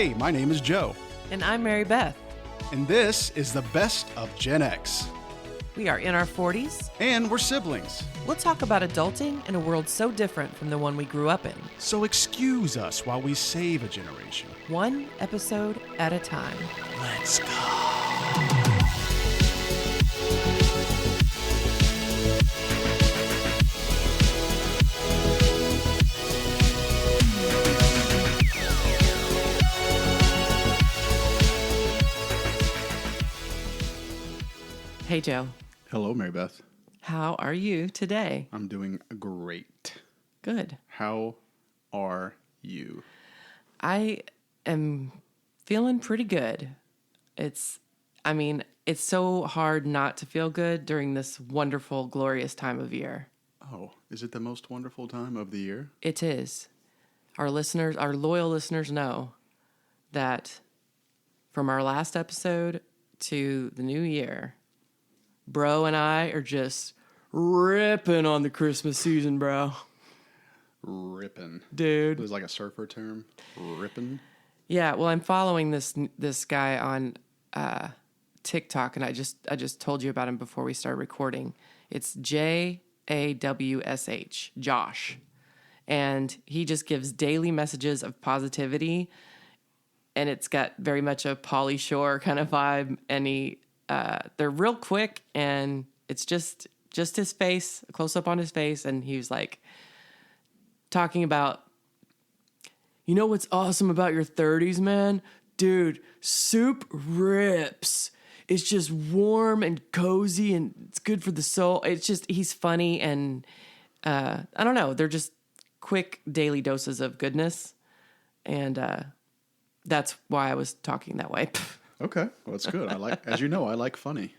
Hey, my name is Joe, And I'm Mary Beth. and this is the best of Gen X. We are in our 40s. And we're siblings, We'll talk about adulting in a world so different from the one we grew up in, so excuse us while we save a generation. one episode at a time. Let's go. Hey, Joe. Hello, Mary Beth. How are you today? I'm doing great. Good. How are you? I am feeling pretty good. It's so hard not to feel good during this wonderful, glorious time of year. Oh, is it the most wonderful time of the year? It is. Our loyal listeners know that from our last episode to the new year, Bro and I are just ripping on the Christmas season, bro. Rippin'. Dude. It was like a surfer term. Rippin'. Yeah, well, I'm following this guy on TikTok, and I just told you about him before we started recording. It's JAWSH, Josh. And he just gives daily messages of positivity, and it's got very much a Pauly Shore kind of vibe, and they're real quick, and it's just his face, a close up on his face, and he was like talking about, you know what's awesome about your 30s, man? Dude, soup rips. It's just warm and cozy, and it's good for the soul. It's just, he's funny, and I don't know, they're just quick daily doses of goodness, and that's why I was talking that way. Okay, well, that's good. As you know, I like funny.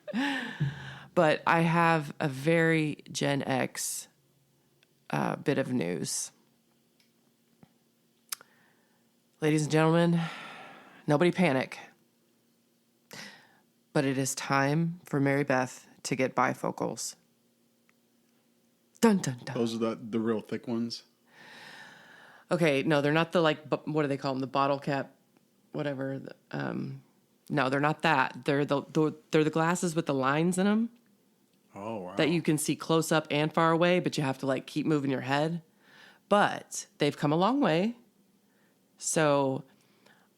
But I have a very Gen X bit of news. Ladies and gentlemen, nobody panic. But it is time for Mary Beth to get bifocals. Dun, dun, dun. Those are the real thick ones? Okay, no, they're not the, what do they call them? The bottle cap, whatever. No, they're not that. They're the glasses with the lines in them. Oh, wow. That you can see close up and far away, but you have to keep moving your head. But they've come a long way. So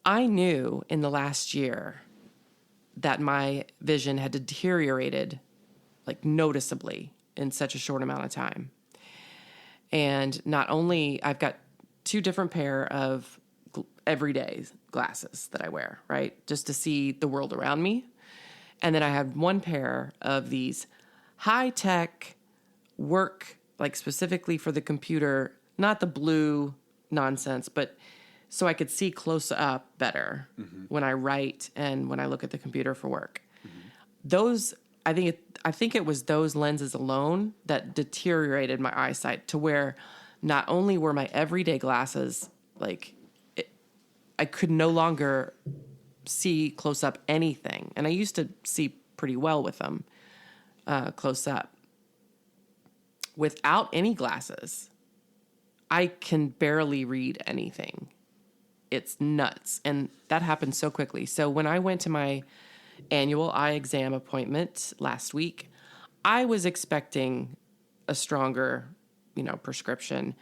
I knew in the last year that my vision had deteriorated noticeably in such a short amount of time. And not only I've got two different pair of everyday glasses that I wear, right? Just to see the world around me. And then I have one pair of these high-tech work, specifically for the computer, not the blue nonsense, but so I could see close up better when I write and when I look at the computer for work. Those, I think it was those lenses alone that deteriorated my eyesight to where not only were my everyday glasses I could no longer see close up anything. And I used to see pretty well with them close up. Without any glasses, I can barely read anything. It's nuts. And that happened so quickly. So when I went to my annual eye exam appointment last week, I was expecting a stronger, prescription.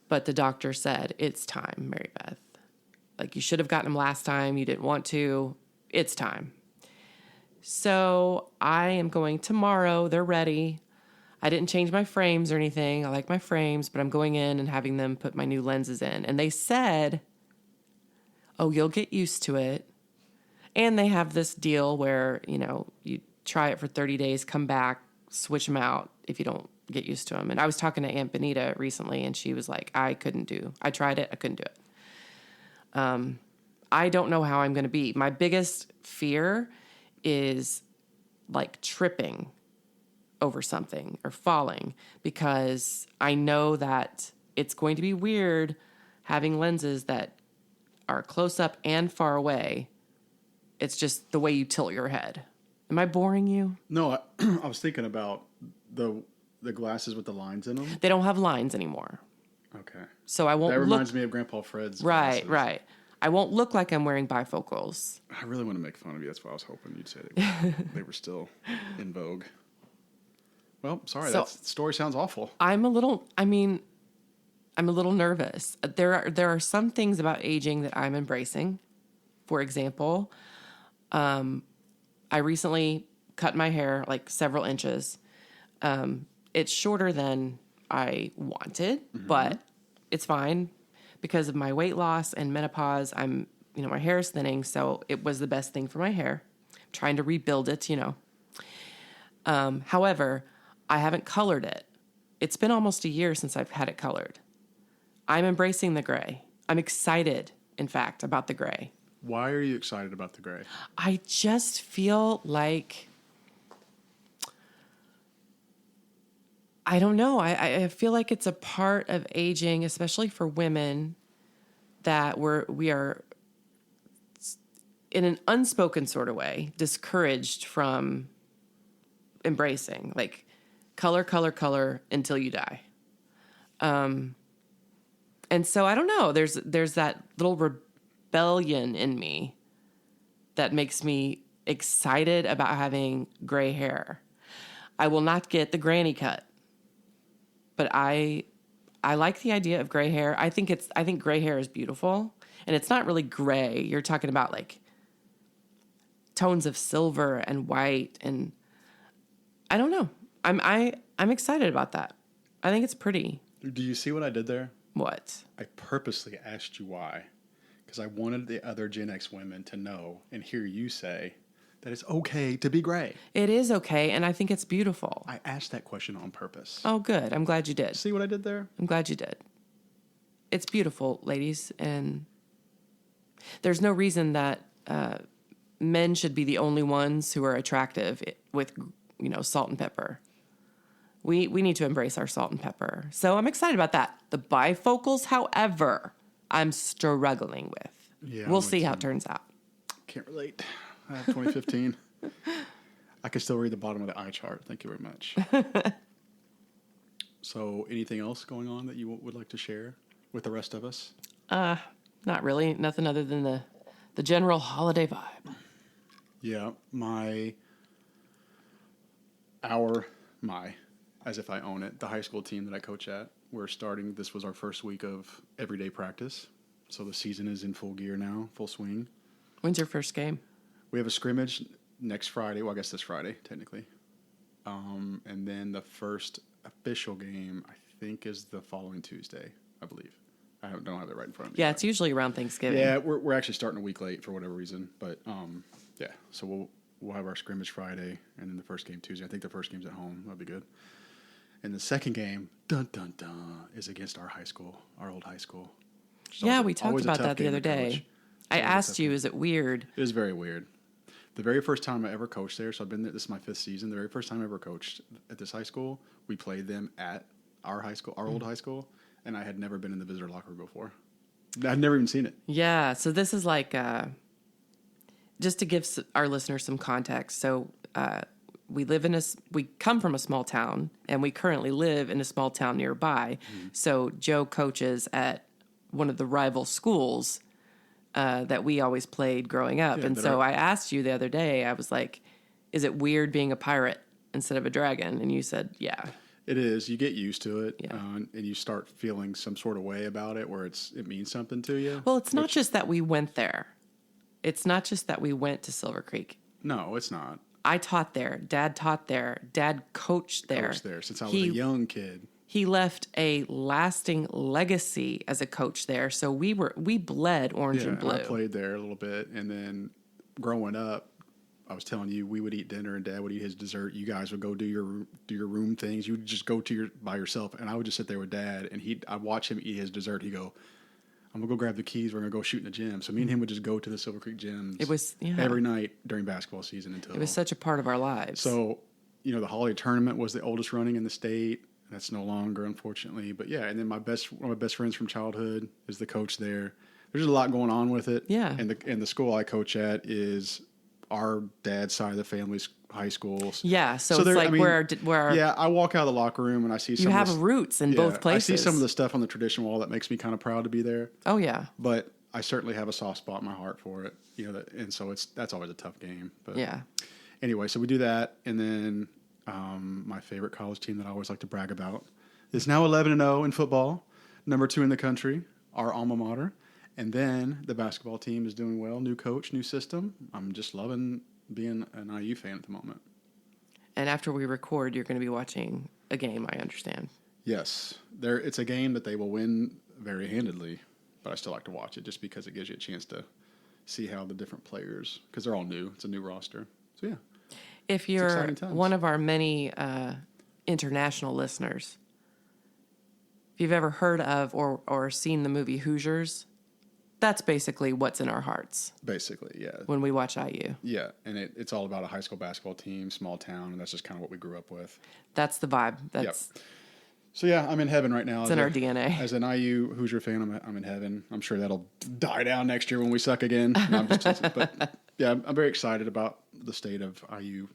But the doctor said, it's time, Mary Beth. You should have gotten them last time. You didn't want to. It's time. So I am going tomorrow. They're ready. I didn't change my frames or anything. I like my frames, but I'm going in and having them put my new lenses in. And they said, oh, you'll get used to it. And they have this deal where, you try it for 30 days, come back, switch them out if you don't get used to them. And I was talking to Aunt Benita recently, and she was like, I tried it. I couldn't do it. I don't know how I'm going to be. My biggest fear is tripping over something or falling, because I know that it's going to be weird having lenses that are close up and far away. It's just the way you tilt your head. Am I boring you? No, I was thinking about the glasses with the lines in them. They don't have lines anymore. Okay. So I won't That reminds me of Grandpa Fred's Right, glasses. right. I won't look like I'm wearing bifocals. I really want to make fun of you. That's why I was hoping you'd say they were still in vogue. Well, sorry, So- that story sounds awful. I'm a little nervous. There are some things about aging that I'm embracing. For example, I recently cut my hair like several inches. It's shorter than I wanted, but it's fine because of my weight loss and menopause. My hair is thinning, so it was the best thing for my hair. I'm trying to rebuild it, However, I haven't colored it. It's been almost a year since I've had it colored. I'm embracing the gray. I'm excited, in fact, about the gray. Why are you excited about the gray? I just feel like, I don't know. I feel like it's a part of aging, especially for women, that we are, in an unspoken sort of way, discouraged from embracing. Like, color, color, color until you die. And so I don't know. There's that little rebellion in me that makes me excited about having gray hair. I will not get the granny cut, but I like the idea of gray hair. I think gray hair is beautiful, and it's not really gray. You're talking about like tones of silver and white, and I don't know. I'm excited about that. I think it's pretty. Do you see what I did there? What? I purposely asked you why, because I wanted the other Gen X women to know and hear you say that it's okay to be gray. It is okay, and I think it's beautiful. I asked that question on purpose. Oh, good. I'm glad you did. See what I did there? I'm glad you did. It's beautiful, ladies, and there's no reason that men should be the only ones who are attractive with, salt and pepper. We need to embrace our salt and pepper. So I'm excited about that. The bifocals, however, I'm struggling with. Yeah, we'll I'm see with how you. it turns out. Can't relate. 2015. I can still read the bottom of the eye chart. Thank you very much. So, anything else going on that you would like to share with the rest of us? Not really. Nothing other than the general holiday vibe. Yeah, as if I own it, the high school team that I coach at, we're starting, this was our first week of everyday practice. So the season is in full gear now, full swing. When's your first game? We have a scrimmage next Friday. Well, I guess this Friday, technically. And then the first official game, I think, is the following Tuesday, I believe. Don't have it right in front of me. Yeah, it's usually around Thanksgiving. Yeah, we're actually starting a week late for whatever reason. But, yeah, so we'll have our scrimmage Friday and then the first game Tuesday. I think the first game's at home. That'll be good. And the second game, dun, dun, dun, is against our high school, our old high school. Yeah, we talked about that the other day. I asked you, is it weird? It is very weird. The very first time I ever coached there, so I've been there, this is my 5th season. The very first time I ever coached at this high school, we played them at our high school, our old high school, and I had never been in the visitor locker room before. I'd never even seen it. Yeah, so this is like, just to give our listeners some context. So we come from a small town, and we currently live in a small town nearby. Mm-hmm. So Joe coaches at one of the rival schools that we always played growing up. Yeah, and so I asked you the other day, I was like, is it weird being a pirate instead of a dragon? And you said, yeah. It is. You get used to it, Yeah. And you start feeling some sort of way about it where it means something to you. Well, it's not just that we went there. It's not just that we went to Silver Creek. No, it's not. I taught there. Dad taught there. Dad coached there. Coached there since I was a young kid. He left a lasting legacy as a coach there. So we bled orange and blue. I played there a little bit, and then growing up, I was telling you, we would eat dinner, and Dad would eat his dessert. You guys would go do your room things. You would just go by yourself, and I would just sit there with Dad, and I'd watch him eat his dessert. He'd go, I'm going to go grab the keys. We're going to go shoot in the gym. So me and him would just go to the Silver Creek gyms every night during basketball season until... It was such a part of our lives. So, the holiday tournament was the oldest running in the state. That's no longer, unfortunately. But yeah, and then one of my best friends from childhood is the coach there. There's a lot going on with it. Yeah. And the school I coach at is our dad's side of the family's high schools. Yeah, so it's like where our... Yeah, I walk out of the locker room and I see some You have roots in both places. I see some of the stuff on the tradition wall that makes me kind of proud to be there. Oh, yeah. But I certainly have a soft spot in my heart for it. And so that's always a tough game. But Yeah. anyway, so we do that, and then my favorite college team that I always like to brag about is now 11-0 in football, number 2 in the country, our alma mater. And then the basketball team is doing well, new coach, new system. I'm just loving being an IU fan at the moment. And after we record, you're going to be watching a game, I understand. Yes, it's a game that they will win very handedly, but I still like to watch it just because it gives you a chance to see how the different players, because they're all new. It's a new roster. So, yeah. If you're exciting times. one of our many international listeners, if you've ever heard of or seen the movie Hoosiers, that's basically what's in our hearts Basically, yeah. when we watch IU. Yeah, and it's all about a high school basketball team, small town, and that's just kind of what we grew up with. That's the vibe. That's So, yeah, I'm in heaven right now. It's in our DNA. As an IU Hoosier fan, I'm in heaven. I'm sure that'll die down next year when we suck again. No, I'm just teasing. But, yeah, I'm very excited about the state of IU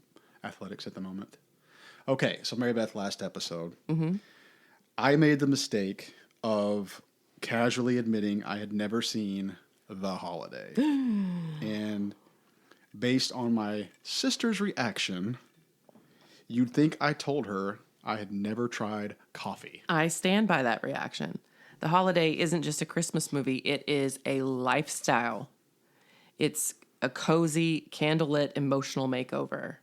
athletics at the moment. Okay, so Mary Beth, last episode, I made the mistake of casually admitting I had never seen The Holiday. And based on my sister's reaction, you'd think I told her I had never tried coffee. I stand by that reaction. The Holiday isn't just a Christmas movie. It is a lifestyle. It's a cozy, candlelit, emotional makeover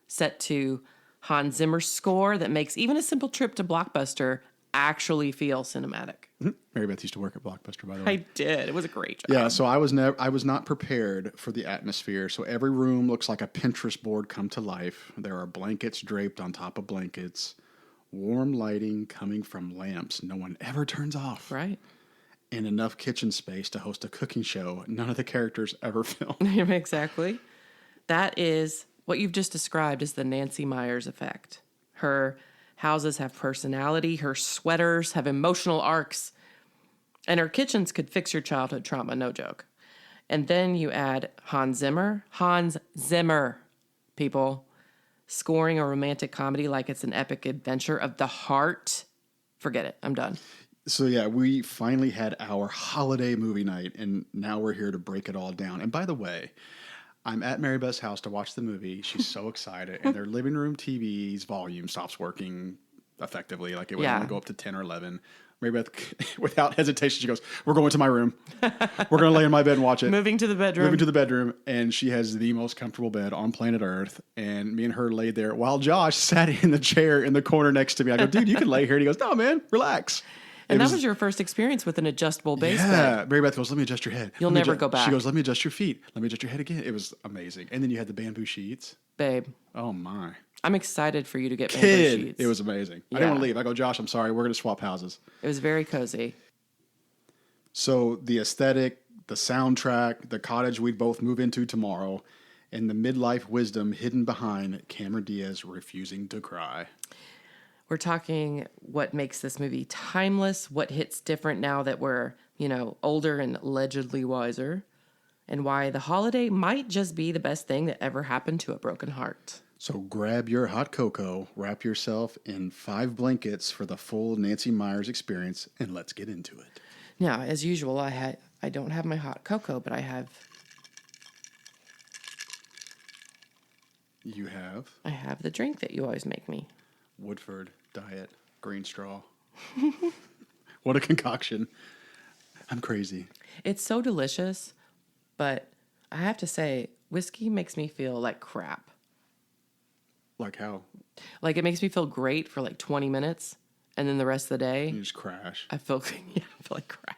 set to Hans Zimmer's score that makes even a simple trip to Blockbuster actually feel cinematic. Mary Beth used to work at Blockbuster, by the way. I did. It was a great job. Yeah, so I was not prepared for the atmosphere. So every room looks like a Pinterest board come to life. There are blankets draped on top of blankets, warm lighting coming from lamps no one ever turns off, Right. and enough kitchen space to host a cooking show none of the characters ever film. Exactly. That is what you've just described is the Nancy Myers effect. Her houses have personality, her sweaters have emotional arcs, and her kitchens could fix your childhood trauma, no joke. And then you add Hans Zimmer, people, scoring a romantic comedy like it's an epic adventure of the heart. Forget it. I'm done. So yeah, we finally had our holiday movie night, and now we're here to break it all down. And by the way, I'm at Mary Beth's house to watch the movie. She's so excited, and their living room TV's volume stops working effectively. Like it would only go up to 10 or 11. Mary Beth, without hesitation, she goes, "We're going to my room. We're going to lay in my bed and watch it." Moving to the bedroom. And she has the most comfortable bed on planet Earth. And me and her laid there while Josh sat in the chair in the corner next to me. I go, "Dude, you can lay here." And he goes, "No, man, relax." And that was your first experience with an adjustable base bed. Yeah. Mary Beth goes, "Let me adjust your head." You'll never go back. She goes, "Let me adjust your feet. Let me adjust your head again." It was amazing. And then you had the bamboo sheets. Babe, Oh, my. I'm excited for you to get bamboo sheets. It was amazing. I Yeah. didn't want to leave. I go, "Josh, I'm sorry. We're going to swap houses." It was very cozy. So the aesthetic, the soundtrack, the cottage we'd both move into tomorrow, and the midlife wisdom hidden behind Cameron Diaz refusing to cry. We're talking what makes this movie timeless, what hits different now that we're, older and allegedly wiser, and why The Holiday might just be the best thing that ever happened to a broken heart. So grab your hot cocoa, wrap yourself in 5 blankets for the full Nancy Myers experience, and let's get into it. Now, as usual, I don't have my hot cocoa, but I have You have the drink that you always make me. Woodford Diet Green Straw. What a concoction. I'm crazy. It's so delicious, but I have to say, whiskey makes me feel like crap. Like how? Like it makes me feel great for like 20 minutes, and then the rest of the day, You just crash. I feel like crap.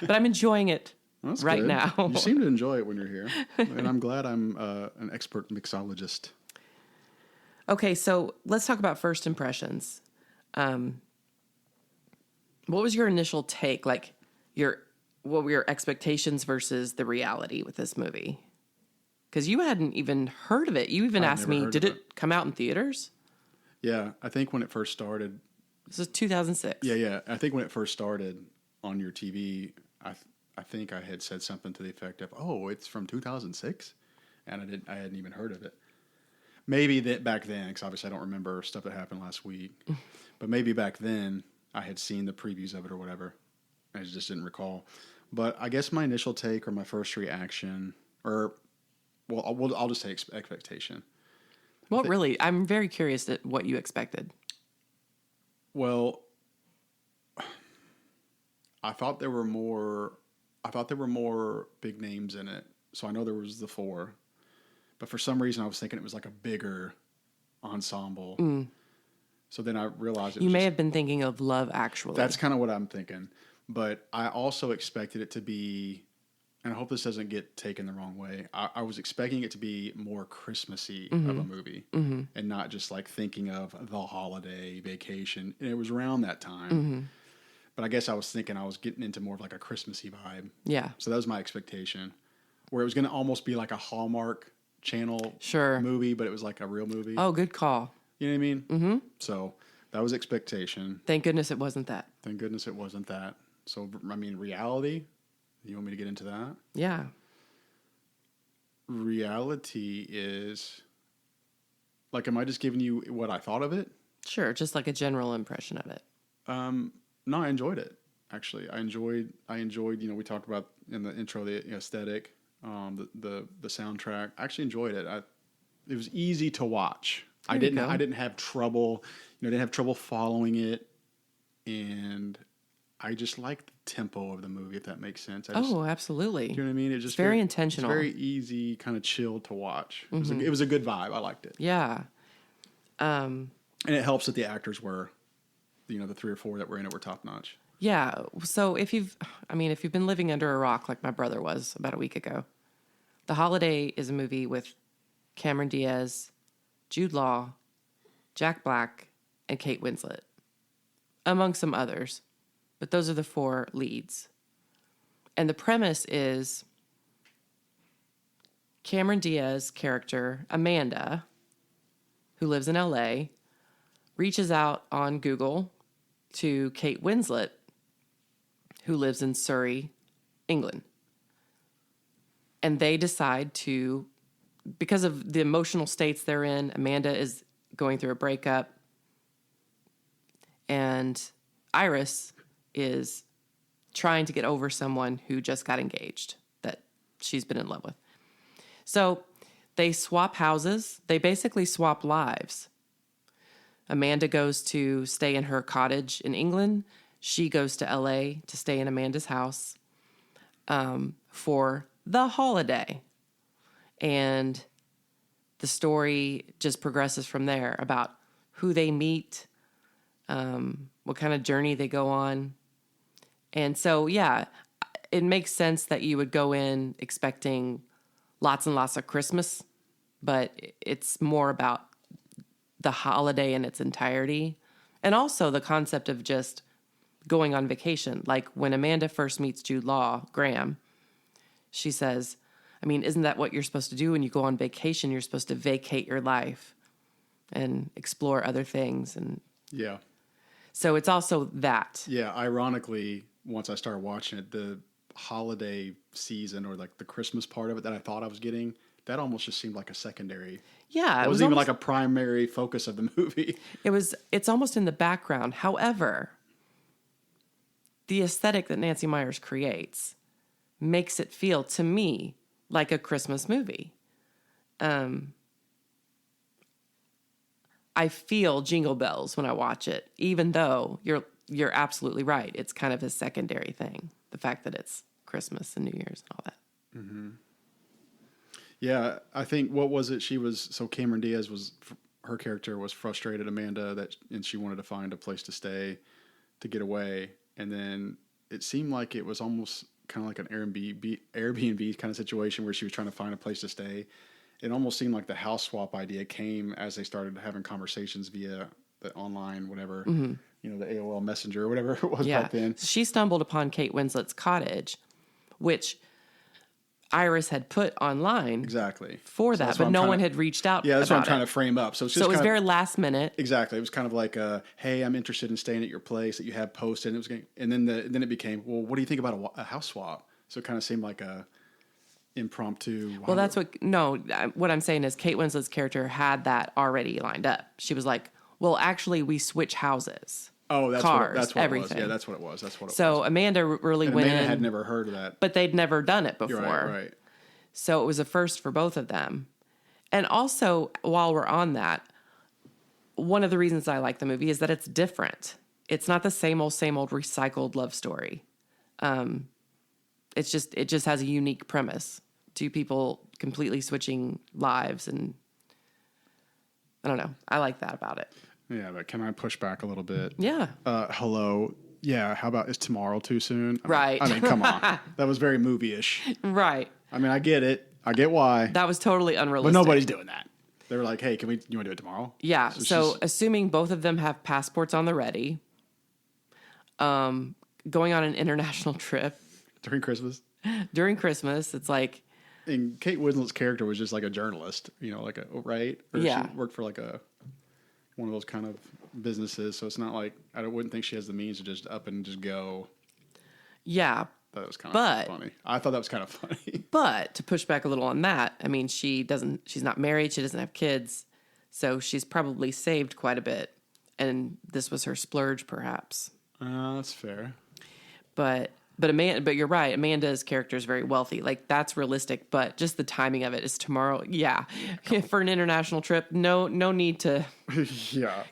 But I'm enjoying it That's right good. now. You seem to enjoy it when you're here. And I'm glad I'm an expert mixologist. Okay, so let's talk about first impressions. What was your initial take? Like what were your expectations versus the reality with this movie? Because you hadn't even heard of it. You even asked me, did it come out in theaters? Yeah, I think when it first started. This is 2006. Yeah. I think when it first started on your TV, I think I had said something to the effect of, "Oh, it's from 2006," and I hadn't even heard of it. Maybe that back then, because obviously I don't remember stuff that happened last week, but maybe back then I had seen the previews of it or whatever. I just didn't recall. But I guess my initial take or my first reaction, or I'll just say expectation. What really? I'm very curious at what you expected. Well, I thought there were more. I thought there were more big names in it. So I know there was the four, but for some reason I was thinking it was like a bigger ensemble. So then I realized it You was may have been thinking of Love Actually. that's kind of what I'm thinking. But I also expected it to be, and I hope this doesn't get taken the wrong way. I was expecting it to be more Christmassy of a movie, and not just like thinking of the holiday vacation. And it was around that time. But I guess I was thinking I was getting into more of like a Christmassy vibe. Yeah. So that was my expectation, where it was going to almost be like a Hallmark Channel Sure. movie, but it was like a real movie. Oh, good call. You know what I mean? Mm-hmm. So that was expectation. Thank goodness it wasn't that. Thank goodness it wasn't that. So, I mean, reality, you want me to get into that? Yeah. Reality is, like, am I just giving you what I thought of it? Sure. Just like a general impression of it. No, I enjoyed it. Actually, I enjoyed. We talked about in the intro the aesthetic, the soundtrack. I actually enjoyed it. It was easy to watch. I didn't have trouble. Didn't have trouble following it, and I just liked the tempo of the movie. If that makes sense. Absolutely. Do you know what I mean? It's just very intentional. It's very easy, kind of chill to watch. It was a good vibe. I liked it. Yeah. And it helps that the actors were, the 3 or 4 that were in it were top notch. Yeah. So if you've been living under a rock like my brother was about a week ago, The Holiday is a movie with Cameron Diaz, Jude Law, Jack Black, and Kate Winslet, among some others. But those are the 4 leads. And the premise is Cameron Diaz's character, Amanda, who lives in LA, reaches out on Google to Kate Winslet, who lives in Surrey, England. And they decide to, because of the emotional states they're in, Amanda is going through a breakup, and Iris is trying to get over someone who just got engaged that she's been in love with. So they swap houses. They basically swap lives. Amanda goes to stay in her cottage in England. She goes to LA to stay in Amanda's house for the holiday. And the story just progresses from there about who they meet, what kind of journey they go on. And so, yeah, it makes sense that you would go in expecting lots and lots of Christmas, but it's more about the holiday in its entirety. And also the concept of just going on vacation. Like when Amanda first meets Jude Law, Graham, she says, isn't that what you're supposed to do when you go on vacation? You're supposed to vacate your life and explore other things. And yeah. So it's also that. Yeah, ironically, once I started watching it, the holiday season or like the Christmas part of it that I thought I was getting, that almost just seemed like a secondary. Yeah. It wasn't even like a primary focus of the movie. It's almost in the background. However, the aesthetic that Nancy Meyers creates makes it feel, to me, like a Christmas movie. I feel jingle bells when I watch it, even though you're absolutely right. It's kind of a secondary thing. The fact that it's Christmas and New Year's and all that. Mm-hmm. Yeah, I think what was it? Cameron Diaz her character was frustrated, Amanda, and she wanted to find a place to stay, to get away, and then it seemed like it was almost kind of like an Airbnb kind of situation where she was trying to find a place to stay. It almost seemed like the house swap idea came as they started having conversations via the online, whatever, the AOL Messenger or whatever it was back then. She stumbled upon Kate Winslet's cottage, which Iris had put online exactly for that, but no one had reached out. Yeah, that's what I'm trying to frame up. So it was very last minute. Exactly, it was kind of like, "Hey, I'm interested in staying at your place that you have posted." And then it became, "Well, what do you think about a house swap?" So it kind of seemed like a impromptu. Well, what I'm saying is Kate Winslet's character had that already lined up. She was like, "Well, actually, we switch houses." Oh, cars, that's what everything. it was. Yeah, that's what it was. That's what it was. So Amanda really And went Amanda in, had never heard of that. but they'd never done it before. You're right. So it was a first for both of them. And also, while we're on that, one of the reasons I like the movie is that it's different. It's not the same old recycled love story. It just has a unique premise. Two people completely switching lives, and I don't know. I like that about it. Yeah, but can I push back a little bit? Yeah. Hello. Yeah, how about is tomorrow too soon? Right. I mean, come on. That was very movie-ish. Right. I mean, I get it. I get why. That was totally unrealistic. But nobody's doing that. They were like, hey, you want to do it tomorrow? Yeah. So assuming both of them have passports on the ready, going on an international trip during Christmas. During Christmas, it's like... And Kate Winslet's character was just like a journalist, right? Or yeah. She worked for like one of those kind of businesses. So it's not like, I wouldn't think she has the means to just up and just go. Yeah. That was kind of funny. I thought that was kind of funny. But to push back a little on that, I mean, she's not married. She doesn't have kids. So she's probably saved quite a bit. And this was her splurge, perhaps. That's fair. But you're right. Amanda's character is very wealthy. Like, that's realistic. But just the timing of it is tomorrow. Yeah. For an international trip, no need to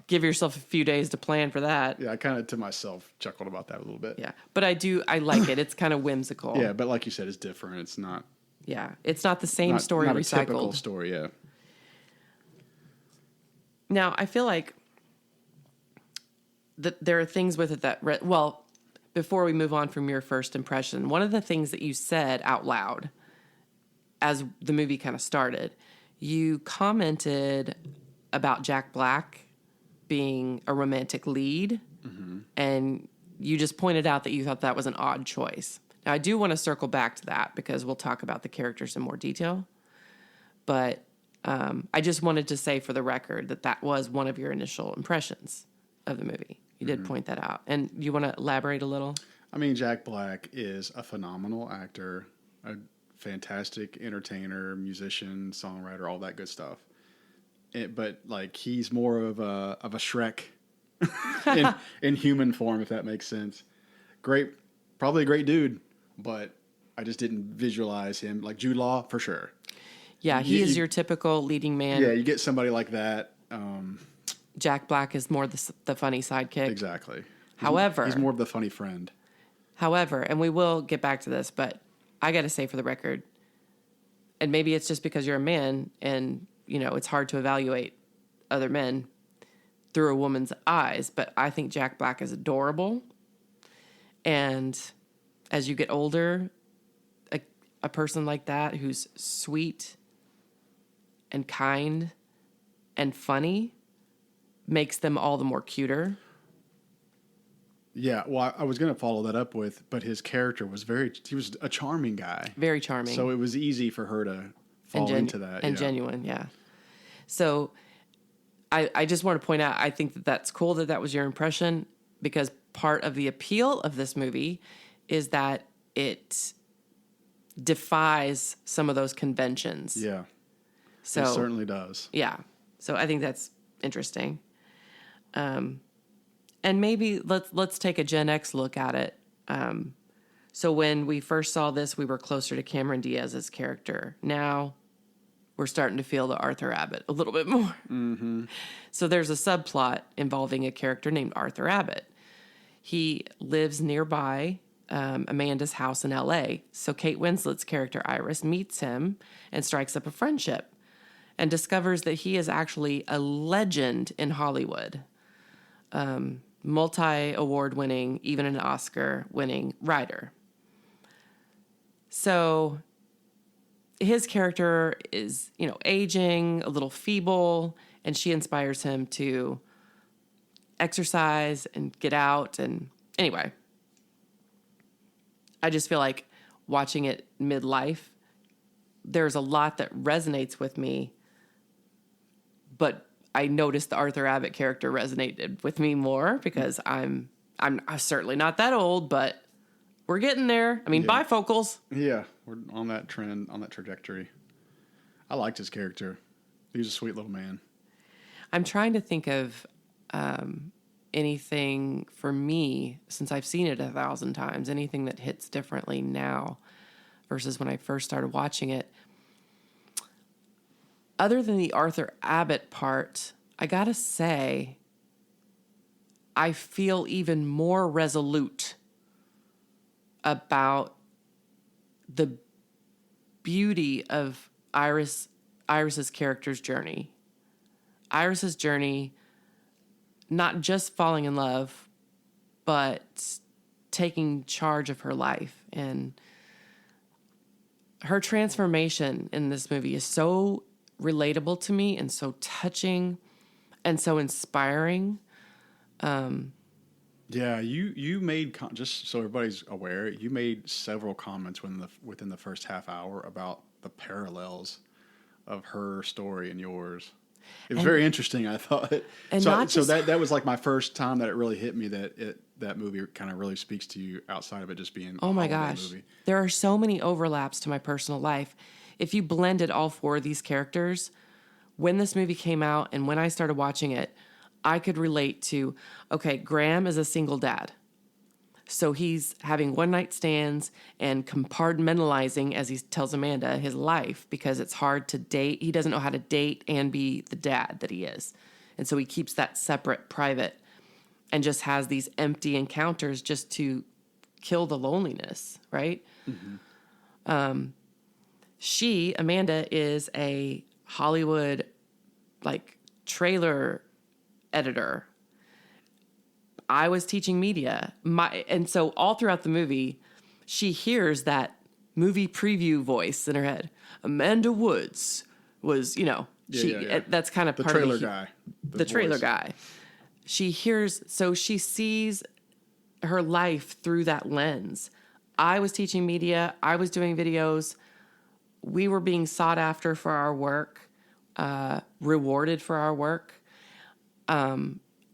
give yourself a few days to plan for that. Yeah, I kind of to myself chuckled about that a little bit. Yeah. But I like it. It's kind of whimsical. Yeah, but like you said, it's different. It's not. Yeah. It's not the same story not recycled. A typical story, yeah. Now, I feel like that there are things with it that... Before we move on from your first impression, one of the things that you said out loud as the movie kind of started, you commented about Jack Black being a romantic lead, and you just pointed out that you thought that was an odd choice. Now, I do want to circle back to that because we'll talk about the characters in more detail, but I just wanted to say for the record that was one of your initial impressions of the movie. You did point that out. And you want to elaborate a little? I mean, Jack Black is a phenomenal actor, a fantastic entertainer, musician, songwriter, all that good stuff. But like, he's more of a Shrek in human form, if that makes sense. Probably a great dude, but I just didn't visualize him like Jude Law for sure. Yeah, he is your typical leading man. Yeah, you get somebody like that. Jack Black is more the funny sidekick. Exactly. However... He's more of the funny friend. However, and we will get back to this, but I got to say for the record, and maybe it's just because you're a man and, it's hard to evaluate other men through a woman's eyes, but I think Jack Black is adorable. And as you get older, a person like that who's sweet and kind and funny makes them all the more cuter. Yeah, well, I was going to follow that up with, but his character was he was a charming guy. Very charming. So it was easy for her to fall into that. And genuine, yeah. So I just want to point out, I think that's cool that was your impression, because part of the appeal of this movie is that it defies some of those conventions. Yeah, so, it certainly does. Yeah, so I think that's interesting. And maybe let's take a Gen X look at it. So when we first saw this, we were closer to Cameron Diaz's character. Now we're starting to feel the Arthur Abbott a little bit more. Mm-hmm. So there's a subplot involving a character named Arthur Abbott. He lives nearby Amanda's house in L.A. So Kate Winslet's character Iris meets him and strikes up a friendship and discovers that he is actually a legend in Hollywood. Multi-award winning, even an Oscar winning writer. So his character is, aging, a little feeble, and she inspires him to exercise and get out. And anyway, I just feel like watching it midlife, there's a lot that resonates with me, but I noticed the Arthur Abbott character resonated with me more because I'm certainly not that old, but we're getting there. I mean, bifocals. Yeah, we're on that trend, on that trajectory. I liked his character. He was a sweet little man. I'm trying to think of anything for me, since I've seen it 1,000 times, anything that hits differently now versus when I first started watching it. Other than the Arthur Abbott part, I gotta say, I feel even more resolute about the beauty of Iris's character's journey. Iris's journey, not just falling in love, but taking charge of her life. And her transformation in this movie is so relatable to me and so touching and so inspiring. Yeah, you made just so everybody's aware, you made several comments within the first half hour about the parallels of her story and yours. It was very interesting, I thought. And so not just, that was like my first time that it really hit me that movie kind of really speaks to you outside of it just being oh a my holiday gosh, movie. there are so many overlaps to my personal life. If you blended all four of these characters, when this movie came out and when I started watching it, I could relate to, okay, Graham is a single dad. So he's having one night stands and compartmentalizing, as he tells Amanda, his life because it's hard to date. He doesn't know how to date and be the dad that he is. And so he keeps that separate, private, and just has these empty encounters just to kill the loneliness, right? Mm-hmm. Amanda, is a Hollywood, like, trailer editor. I was teaching media. And so all throughout the movie, she hears that movie preview voice in her head. Amanda Woods was, that's kind of The part trailer of guy. the trailer voice. guy. She hears, so she sees her life through that lens. I was teaching media. I was doing videos. We were being sought after for our work, rewarded for our work.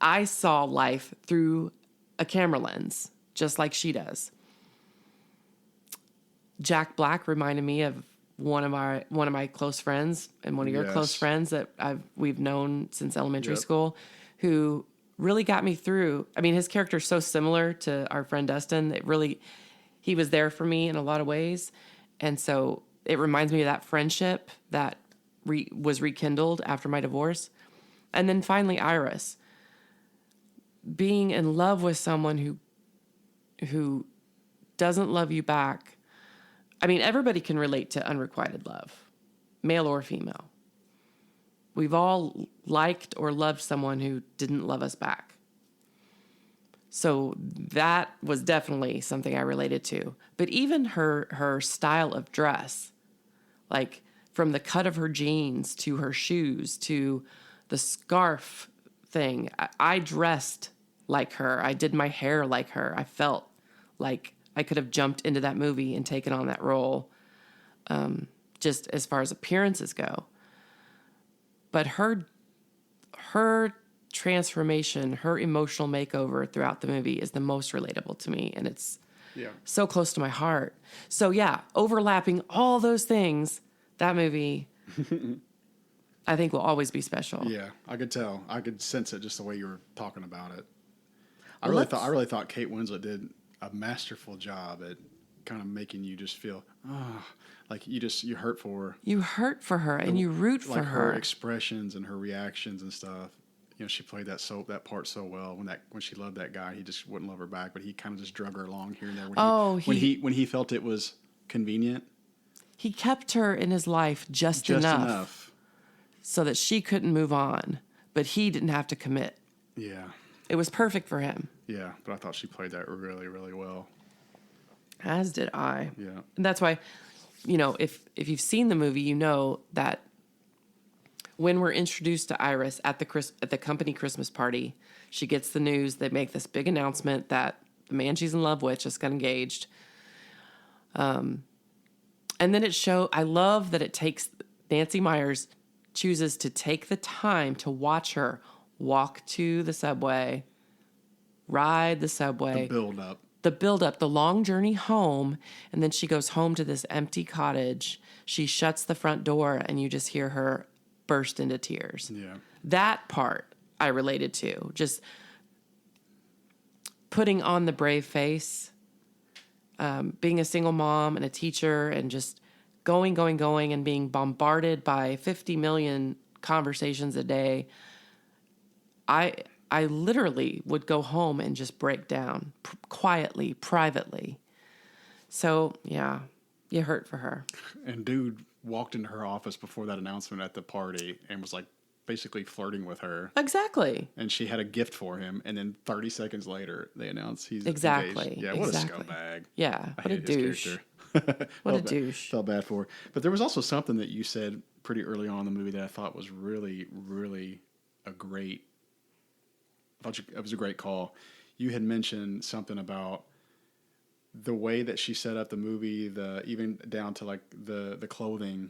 I saw life through a camera lens, just like she does. Jack Black reminded me of one of my close friends and one of your close friends that we've known since elementary school, who really got me through. I mean, his character's so similar to our friend Dustin that he was there for me in a lot of ways. And so it reminds me of that friendship that was rekindled after my divorce. And then finally, Iris. Being in love with someone who doesn't love you back. I mean, everybody can relate to unrequited love, male or female. We've all liked or loved someone who didn't love us back. So that was definitely something I related to. But even her style of dress, like from the cut of her jeans to her shoes to the scarf thing, I dressed like her. I did my hair like her. I felt like I could have jumped into that movie and taken on that role, just as far as appearances go. But her transformation, her emotional makeover throughout the movie is the most relatable to me, and it's so close to my heart. So yeah, overlapping all those things, that movie I think will always be special. Yeah, I could tell. I could sense it just the way you were talking about it. I really thought Kate Winslet did a masterful job at kind of making you just feel, like you hurt for her. You hurt for her and you root for like her. Her expressions and her reactions and stuff. She played that part so well. When she loved that guy, he just wouldn't love her back, but he kind of just drug her along here and there. When he felt it was convenient, he kept her in his life just enough so that she couldn't move on, but he didn't have to commit. Yeah. It was perfect for him. Yeah, but I thought she played that really, really well. As did I. Yeah. And that's why, if you've seen the movie, you know that when we're introduced to Iris at the company Christmas party, she gets the news. They make this big announcement that the man she's in love with just got engaged. And then I love that it takes, Nancy Meyers chooses to take the time to watch her walk to the subway, ride the subway. The build up, the long journey home, and then she goes home to this empty cottage. She shuts the front door, and you just hear her burst into tears. Yeah. That part I related to. Just putting on the brave face, being a single mom and a teacher and just going, and being bombarded by 50 million conversations a day. I literally would go home and just break down quietly, privately. So, yeah, you hurt for her. And dude walked into her office before that announcement at the party and was like basically flirting with her. Exactly. And she had a gift for him. And then 30 seconds later, they announced he's Exactly. engaged. Yeah, what Exactly. a scumbag. Yeah, I what a hated his douche. character. What a douche. Felt bad for her. But there was also something that you said pretty early on in the movie that I thought was really, really a great. It was a great call. You had mentioned something about the way that she set up the movie, even down to like the clothing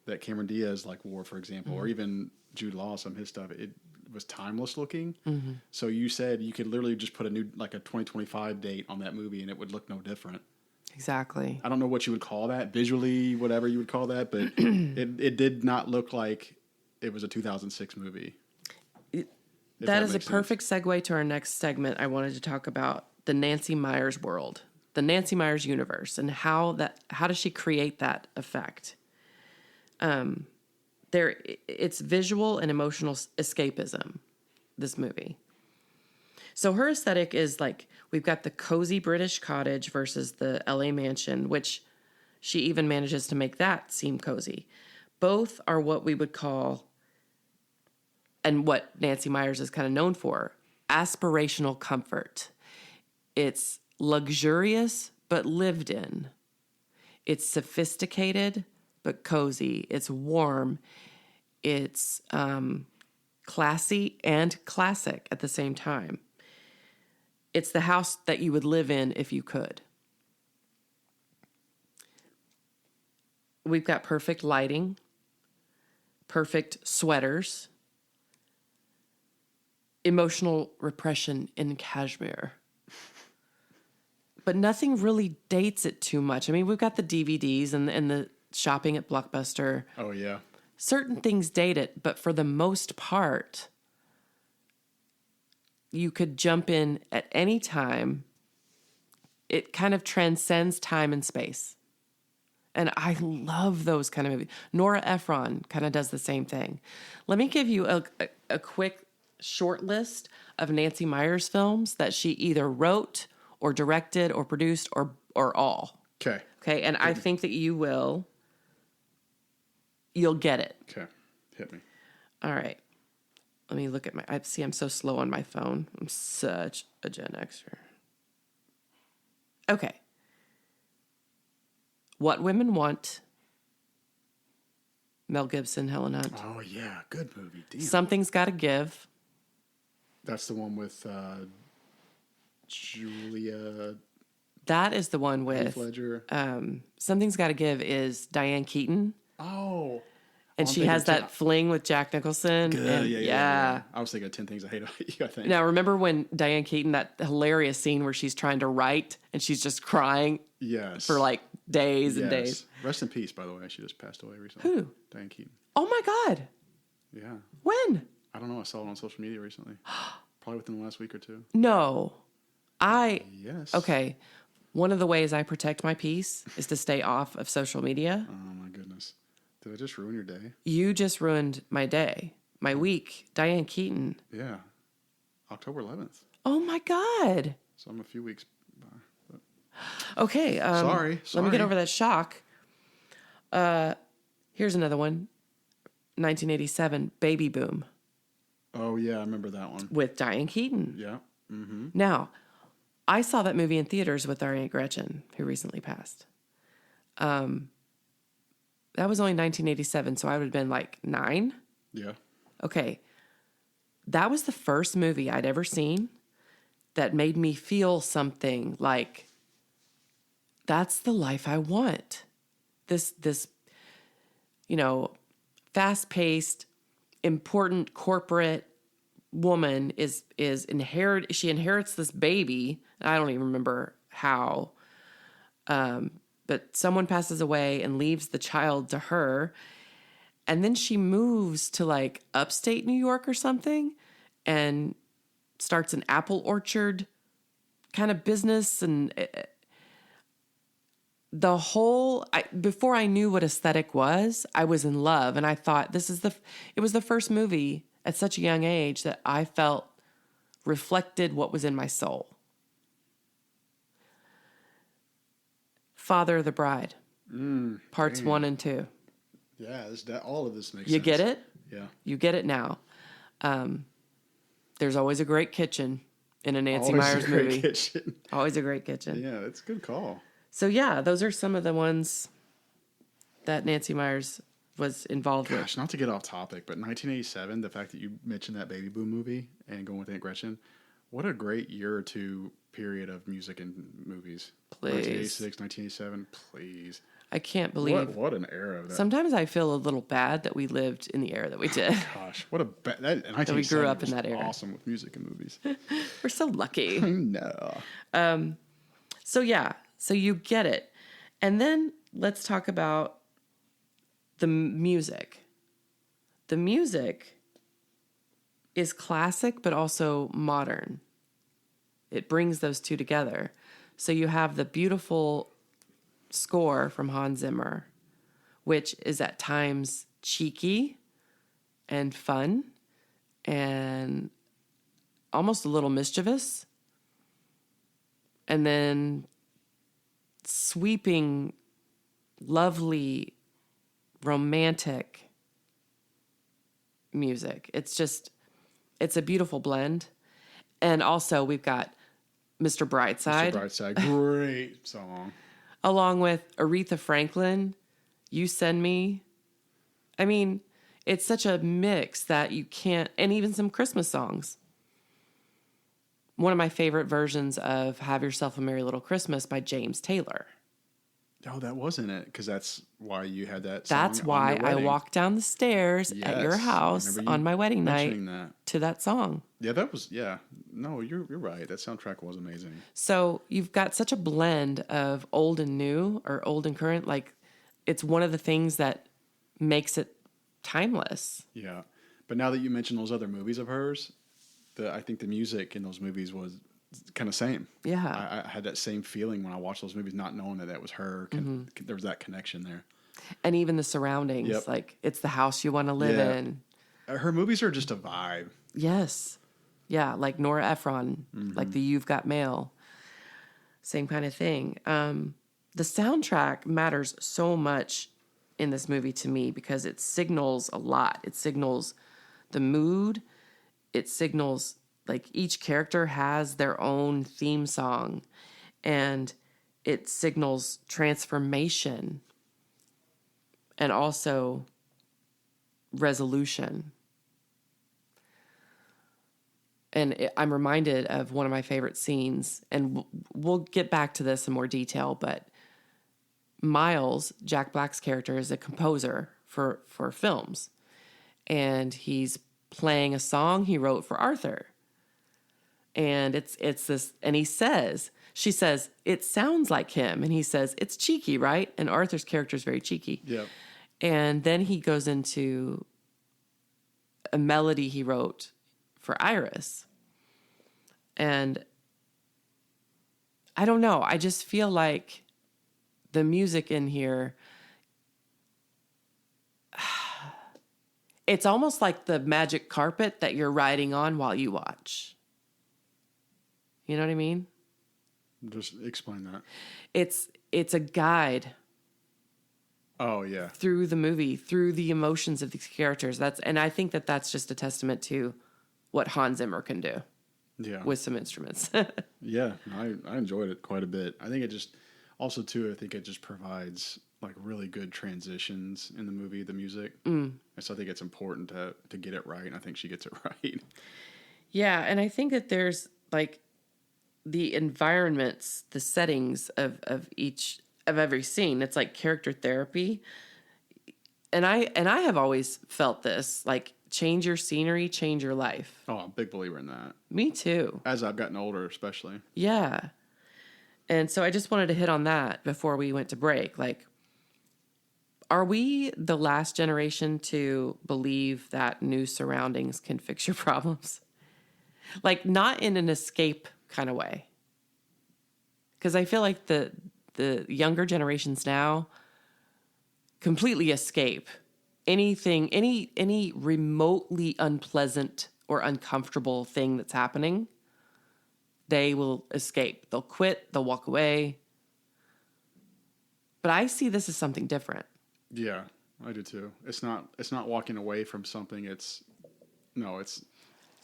that Cameron Diaz like wore, for example, or even Jude Law, some of his stuff. It was timeless looking. So you said you could literally just put a 2025 date on that movie and it would look no different. Exactly. I don't know what you would call that visually, whatever you would call that, but it did not look like it was a 2006 movie. That is a perfect segue to our next segment. I wanted to talk about the Nancy Meyers world, the Nancy Meyers universe, and how does she create that effect? It's visual and emotional escapism, this movie. So her aesthetic is like, we've got the cozy British cottage versus the LA mansion, which she even manages to make that seem cozy. Both are what we would call, and what Nancy Meyers is kind of known for, aspirational comfort. It's luxurious, but lived in. It's sophisticated, but cozy. It's warm. It's classy and classic at the same time. It's the house that you would live in if you could. We've got perfect lighting, perfect sweaters, emotional repression in cashmere. But nothing really dates it too much. I mean, we've got the DVDs and the shopping at Blockbuster. Oh, yeah. Certain things date it, but for the most part, you could jump in at any time. It kind of transcends time and space. And I love those kind of movies. Nora Ephron kind of does the same thing. Let me give you a quick short list of Nancy Meyers films that she either wrote or directed or produced or all. Okay. Okay, and I think that you'll get it. Okay. Hit me. All right. Let me look at I'm so slow on my phone. I'm such a Gen Xer. Okay. What Women Want. Mel Gibson, Helen Hunt. Oh, yeah. Good movie. Damn. Something's Gotta Give. That's the one with Julia That is the one with Ledger. Something's Gotta Give is Diane Keaton. Oh. And she has that fling with Jack Nicholson. Good. And Yeah. I was thinking of 10 Things I Hate About You, I think. Now, remember when Diane Keaton, that hilarious scene where she's trying to write and she's just crying Yes. for like days and days? Rest in peace, by the way. She just passed away recently. Who? Diane Keaton. Oh my God. Yeah. When? I don't know. I saw it on social media recently. Probably within the last week or two. No. Yes. Okay. One of the ways I protect my peace is to stay off of social media. Oh, my goodness. Did I just ruin your day? You just ruined my day, my week. Diane Keaton. Yeah. October 11th. Oh my God. So I'm a few weeks by. But... Okay. Sorry. Let me get over that shock. Here's another one. 1987, Baby Boom. Oh, yeah. I remember that one. With Diane Keaton. Yeah. Mm-hmm. Now, I saw that movie in theaters with our Aunt Gretchen, who recently passed. That was only 1987, so I would have been like 9. Yeah. Okay. That was the first movie I'd ever seen that made me feel something like, that's the life I want. This fast-paced, important corporate woman she inherits this baby. I don't even remember how. But someone passes away and leaves the child to her. And then she moves to like upstate New York or something and starts an apple orchard kind of business and the whole, before I knew what aesthetic was, I was in love. And I thought it was the first movie at such a young age that I felt reflected what was in my soul. Father of the Bride, parts 1 and 2. Yeah, all of this makes You sense. get it? Yeah. You get it now. There's always a great kitchen in a Nancy Always Meyers a great movie. kitchen. Always a great kitchen. Yeah, that's a good call. So yeah, those are some of the ones that Nancy Meyers was involved with. Gosh, not to get off topic, but 1987, the fact that you mentioned that Baby Boom movie and going with Aunt Gretchen, what a great year or two period of music and movies. Please. 1986, 1987, please. I can't believe. What an era of that. Sometimes I feel a little bad that we lived in the era that we did. Gosh, what a that we grew up in was that era. Awesome with music and movies. We're so lucky. No. So yeah, so you get it. And then let's talk about the music. The music is classic, but also modern. It brings those two together. So you have the beautiful score from Hans Zimmer, which is at times cheeky and fun and almost a little mischievous. And then sweeping, lovely, romantic music. It's a beautiful blend. And also we've got Mr. Brightside. Mr. Brightside, great song. Along with Aretha Franklin, You Send Me. I mean, it's such a mix that you can't, and even some Christmas songs. One of my favorite versions of Have Yourself a Merry Little Christmas by James Taylor. Oh, that wasn't it, because that's why you had that song. That's why on your I wedding. walked down the stairs at your Yes, house remember you on my wedding night mentioning that. to that song. Yeah, that was, yeah. No, you're right. That soundtrack was amazing. So you've got such a blend of old and new or old and current. Like, it's one of the things that makes it timeless. Yeah. But now that you mentioned those other movies of hers, I think the music in those movies was kind of same. Yeah. I had that same feeling when I watched those movies, not knowing that was her. There was that connection there. And even the surroundings, Yep. like it's the house you want to live Yeah. in. Her movies are just a vibe. Yes. Yeah, like Nora Ephron, like the You've Got Mail. Same kind of thing. The soundtrack matters so much in this movie to me because it signals a lot. It signals the mood. It signals, like, each character has their own theme song. And it signals transformation and also resolution. And I'm reminded of one of my favorite scenes, and we'll get back to this in more detail, but Miles, Jack Black's character, is a composer for films. And he's playing a song he wrote for Arthur. And it's this, and she says, it sounds like him. And he says, it's cheeky, right? And Arthur's character is very cheeky. Yeah. And then he goes into a melody he wrote for Iris. And I don't know, I just feel like the music in here, it's almost like the magic carpet that you're riding on while you watch. You know what I mean? Just explain that. It's a guide Oh, yeah. through the movie, through the emotions of these characters. And I think that that's just a testament to what Hans Zimmer can do Yeah. with some instruments. Yeah. I enjoyed it quite a bit. I think it just, also, too, I think it just provides, like, really good transitions in the movie, the music. And so I think it's important to get it right, and I think she gets it right. Yeah, and I think that there's, like, the environments, the settings of every scene. It's like character therapy. And I have always felt this, like, change your scenery, change your life. Oh, I'm a big believer in that. Me too. As I've gotten older, especially. Yeah. And so I just wanted to hit on that before we went to break. Like, are we the last generation to believe that new surroundings can fix your problems? Like, not in an escape kind of way, Because I feel like the younger generations now completely escape anything, any remotely unpleasant or uncomfortable thing that's happening. They will escape. They'll quit. They'll walk away. But I see this as something different. Yeah, I do too. It's not walking away from something. It's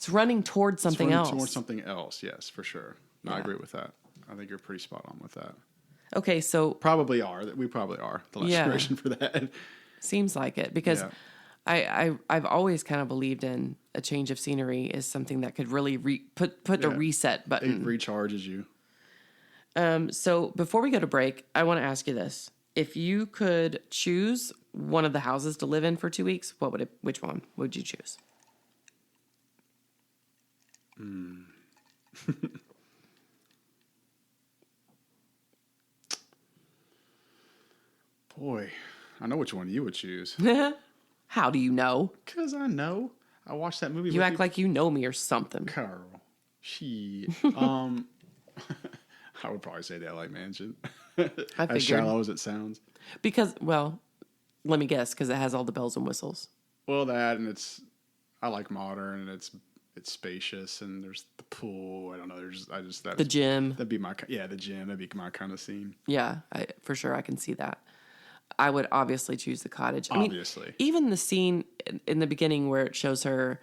running towards something running else. towards something else. Yes, for sure. No, I Yeah. agree with that. I think you're pretty spot on with that. Okay, so We probably are the last Yeah. generation for that. seems like it because Yeah. I've always kind of believed in a change of scenery is something that could really put the Yeah. reset It button. recharges you. So before we go to break, I want to ask you this: if you could choose one of the houses to live in for 2 weeks, which one would you choose? Boy, I know which one you would choose. How do you know? Because I know. I watched that movie You with act like you know me or something. Carl. She. I would probably say the LA Mansion. I As figured. shallow as it sounds. Because, well, let me guess, because it has all the bells and whistles. Well, that and I like modern and it's spacious and there's the pool. I don't know. The gym. That'd be the gym. That'd be my kind of scene. Yeah, for sure, I can see that. I would obviously choose the cottage. Obviously. Even the scene in the beginning where it shows her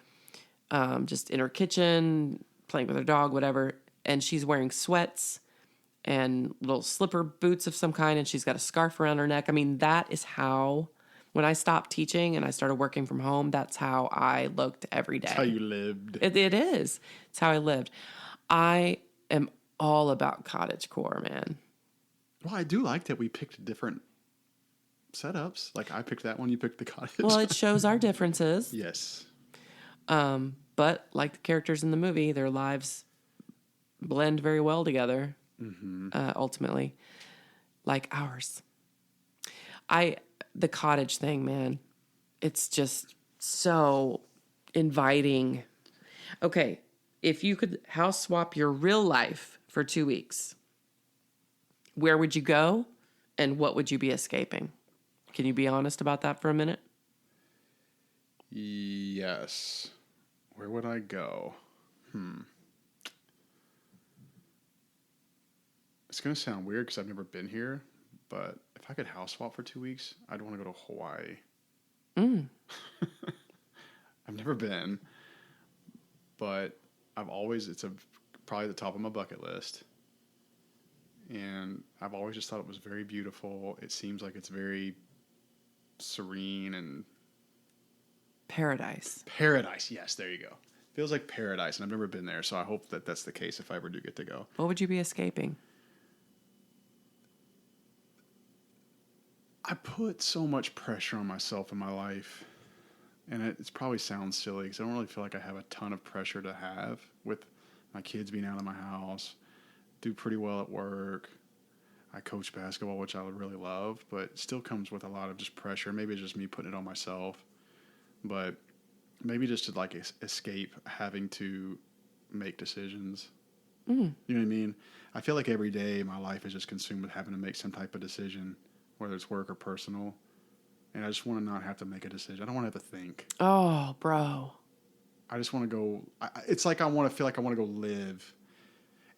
just in her kitchen, playing with her dog, whatever, and she's wearing sweats and little slipper boots of some kind, and she's got a scarf around her neck. I mean, that is how, when I stopped teaching and I started working from home, that's how I looked every day. That's how you lived. It is. It's how I lived. I am all about cottagecore, man. Well, I do like that we picked different setups. Like I picked that one, you picked the cottage. Well, it shows our differences. Yes. But like the characters in the movie, their lives blend very well together. Ultimately, like ours. The cottage thing, man, it's just so inviting. Okay, if you could house swap your real life for 2 weeks, where would you go, and what would you be escaping? Can you be honest about that for a minute? Yes. Where would I go? It's going to sound weird because I've never been here, but if I could house swap for 2 weeks, I'd want to go to Hawaii. I've never been, but it's probably the top of my bucket list. And I've always just thought it was very beautiful. It seems like it's very serene and Paradise. paradise. Yes, there you go. Feels like paradise, and I've never been there, so I hope that that's the case if I ever do get to go. What would you be escaping? I put so much pressure on myself in my life, and it probably sounds silly because I don't really feel like I have a ton of pressure to have with my kids being out of my house, do pretty well at work. I coach basketball, which I really love, but it still comes with a lot of just pressure. Maybe it's just me putting it on myself, but maybe just to like escape having to make decisions. You know what I mean? I feel like every day my life is just consumed with having to make some type of decision, whether it's work or personal. And I just want to not have to make a decision. I don't want to have to think. Oh, bro. I just want to go. It's like I want to feel like I want to go live.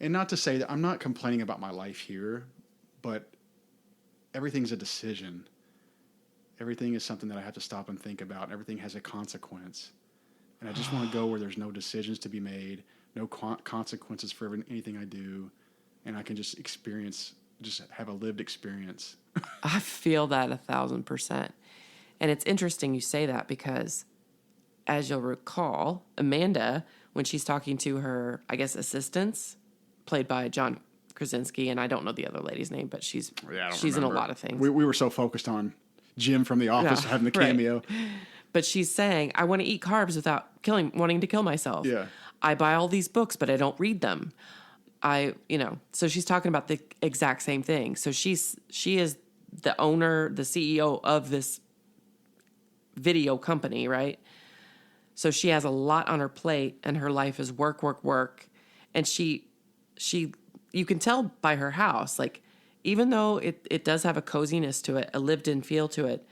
And not to say that I'm not complaining about my life here, but everything's a decision. Everything is something that I have to stop and think about. Everything has a consequence. And I just want to go where there's no decisions to be made, no consequences for anything I do. And I can just have a lived experience. I feel that 1,000%. And it's interesting you say that because, as you'll recall, Amanda, when she's talking to her, I guess, assistants, played by John Krasinski, and I don't know the other lady's name, but she's in a lot of things. We were so focused on Jim from The Office having the cameo. Right. But she's saying, I want to eat carbs without wanting to kill myself. Yeah. I buy all these books, but I don't read them. So she's talking about the exact same thing. So she is the owner, the CEO of this video company, right? So she has a lot on her plate and her life is work, work, work. And she you can tell by her house, like, even though it does have a coziness to it, a lived-in feel to it,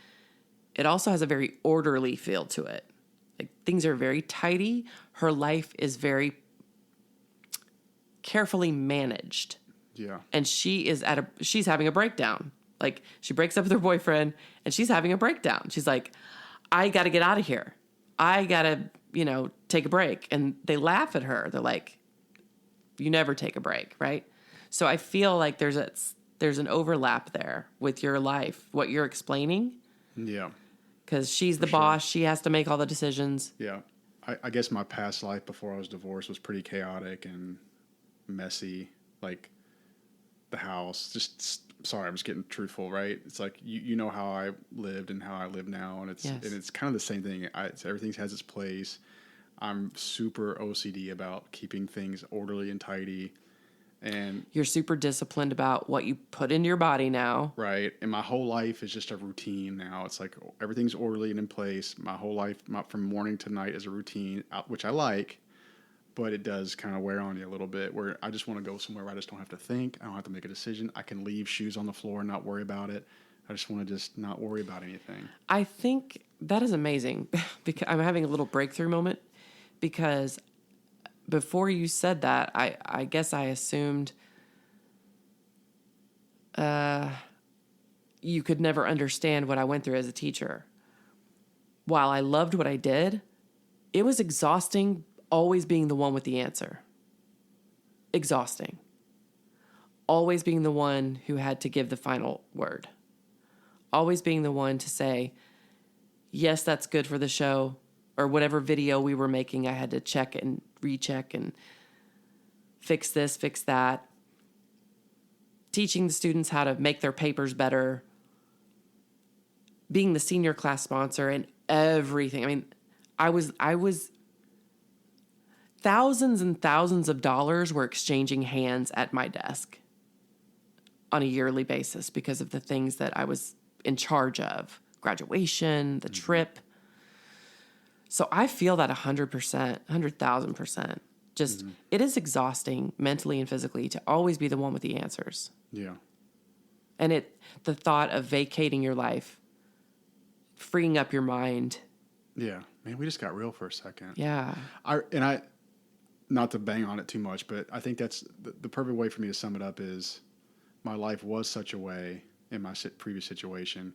it also has a very orderly feel to it. Like, things are very tidy. Her life is very carefully managed. Yeah. And she's having a breakdown. Like, she breaks up with her boyfriend and she's having a breakdown. She's like, I got to get out of here. I got to, take a break. And they laugh at her. They're like, you never take a break, right? So I feel like there's an overlap there with your life, what you're explaining. Yeah. Because she's the boss. She has to make all the decisions. Yeah. I guess my past life before I was divorced was pretty chaotic and messy. Like, the house, sorry, I'm just getting truthful, right? It's like, you know how I lived and how I live now. And it's kind of the same thing. Everything has its place. I'm super OCD about keeping things orderly and tidy. And you're super disciplined about what you put into your body now. Right. And my whole life is just a routine now. It's like everything's orderly and in place. My whole life, from morning to night, is a routine, which I like, but it does kind of wear on you a little bit, where I just want to go somewhere where I just don't have to think. I don't have to make a decision. I can leave shoes on the floor and not worry about it. I just want to just not worry about anything. I think that is amazing because I'm having a little breakthrough moment, because before you said that, I guess I assumed you could never understand what I went through as a teacher. While I loved what I did, it was exhausting always being the one with the answer. Exhausting. Always being the one who had to give the final word. Always being the one to say, yes, that's good for the show, or whatever video we were making, I had to check and recheck and fix this, fix that. Teaching the students how to make their papers better. Being the senior class sponsor and everything. I mean, I was thousands and thousands of dollars were exchanging hands at my desk on a yearly basis because of the things that I was in charge of. Graduation, the trip. So I feel that 100%, 100,000%. Just, it is exhausting mentally and physically to always be the one with the answers. Yeah. And the thought of vacating your life, freeing up your mind. Yeah. Man, we just got real for a second. Yeah. I not to bang on it too much, but I think that's the perfect way for me to sum it up is my life was such a way in my previous situation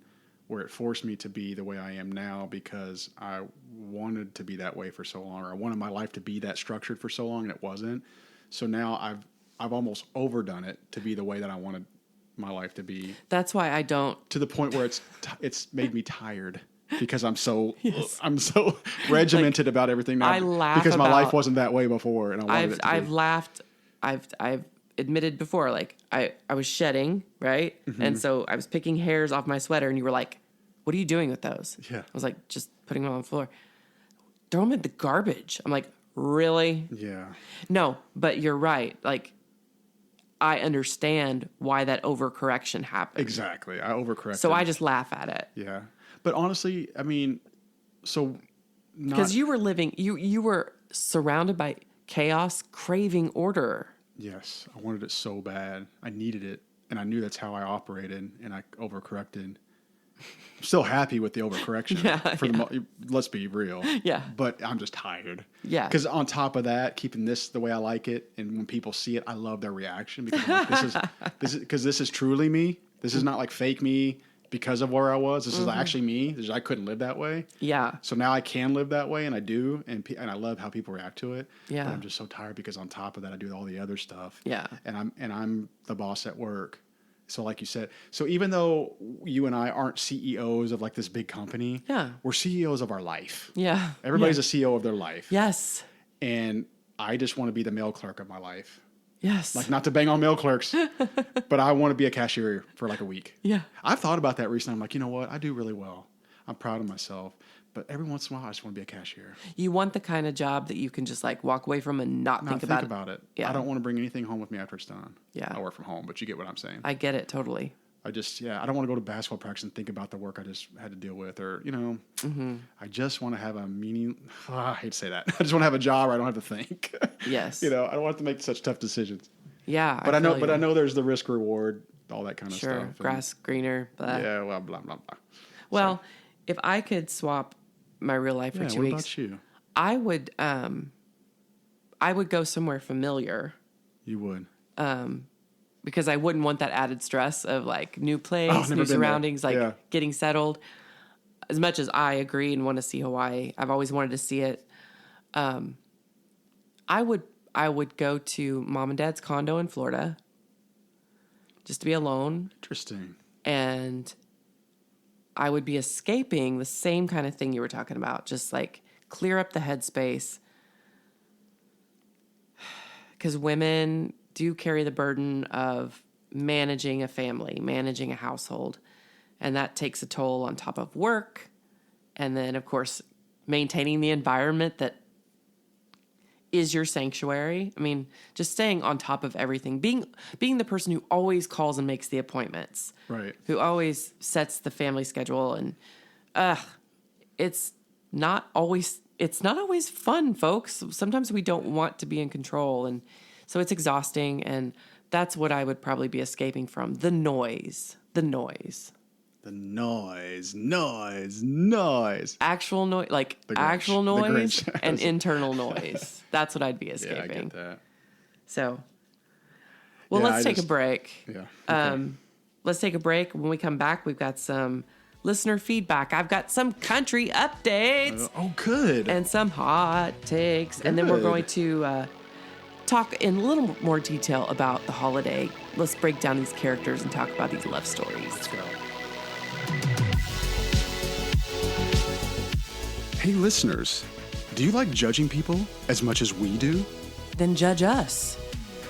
where it forced me to be the way I am now because I wanted to be that way for so long, or I wanted my life to be that structured for so long, and it wasn't. So now I've almost overdone it to be the way that I wanted my life to be. That's why I don't. To the point where it's made me tired. Because I'm so regimented about everything now. I laugh because my life wasn't that way before, and I wanted it to I've be. laughed. I've admitted before, like I was shedding, right, and so I was picking hairs off my sweater, and you were like, "What are you doing with those?" Yeah. I was like, "Just putting them on the floor." Throw them in the garbage. I'm like, really? Yeah. No, but you're right. Like, I understand why that overcorrection happened. Exactly. I overcorrected. So I just laugh at it. Yeah. But honestly, I mean, because you were living, you were surrounded by chaos, craving order. Yes, I wanted it so bad. I needed it, and I knew that's how I operated, and I overcorrected. I'm still happy with the overcorrection. Let's be real. Yeah. But I'm just tired. Yeah. Because on top of that, keeping this the way I like it, and when people see it, I love their reaction because I'm like, this is truly me. This is not like fake me. Because of where I was, this is actually me. I couldn't live that way. Yeah. So now I can live that way, and I do, and I love how people react to it. Yeah. But I'm just so tired because on top of that, I do all the other stuff. Yeah. And I'm the boss at work. So like you said, so even though you and I aren't CEOs of like this big company, we're CEOs of our life. Yeah. Everybody's a CEO of their life. Yes. And I just want to be the mail clerk of my life. Yes. Like, not to bang on mail clerks, but I want to be a cashier for like a week. Yeah. I've thought about that recently. I'm like, you know what? I do really well. I'm proud of myself. But every once in a while, I just want to be a cashier. You want the kind of job that you can just like walk away from and not think about it. Yeah. I don't want to bring anything home with me after it's done. Yeah. I work from home, but you get what I'm saying. I get it totally. I don't want to go to basketball practice and think about the work I just had to deal with, or, I just want to have a I hate to say that. I just want to have a job where I don't have to think. Yes. I don't want to make such tough decisions. Yeah. But I know, feel but you. I know there's the risk reward, all that kind of Sure. stuff. And- Grass greener. Blah. yeah. Well, blah blah blah. Well, if I could swap my real life for Yeah. 2 What weeks, about you? I would go somewhere familiar You would. because I wouldn't want that added stress of like new place, never new been there. surroundings, like Yeah. getting settled. As much as I agree and want to see Hawaii, I've always wanted to see it. I would go to mom and dad's condo in Florida just to be alone, Interesting. and I would be escaping the same kind of thing you were talking about, just like clear up the headspace. Because women do carry the burden of managing a family, managing a household, and that takes a toll on top of work. And then, of course, maintaining the environment that is your sanctuary. I mean, just staying on top of everything, being the person who always calls and makes the appointments, Right. who always sets the family schedule, and it's not always fun, folks. Sometimes we don't want to be in control, and so it's exhausting, and that's what I would probably be escaping from. The noise. The noise. Actual noise, like The Grinch. actual The noise Grinch. and internal noise. That's what I'd be Yeah, I escaping. get that. So, well, Yeah, let's I take a just- break. Yeah. Let's take a break. When we come back, we've got some listener feedback. I've got some country updates Oh, good. and some hot takes. And then we're Good. going to talk in a little more detail about the holiday. Let's break down these characters and talk about these love stories. Let's go. Hey, listeners. Do you like judging people as much as we do? Then judge us.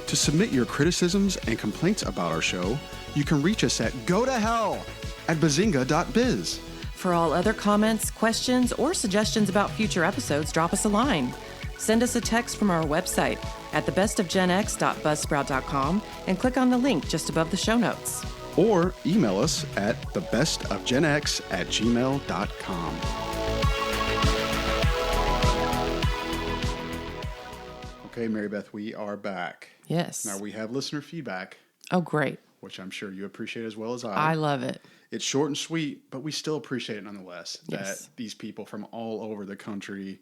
To submit your criticisms and complaints about our show, you can reach us at gotohell@bazinga.biz. For all other comments, questions, or suggestions about future episodes, drop us a line. Send us a text from our website at thebestofgenx.buzzsprout.com and click on the link just above the show notes. Or email us at thebestofgenx@gmail.com. Okay, Mary Beth, we are back. Yes. Now we have listener feedback, Oh, great. which I'm sure you appreciate as well as I love it. It's short and sweet, but we still appreciate it nonetheless. Yes. That these people from all over the country,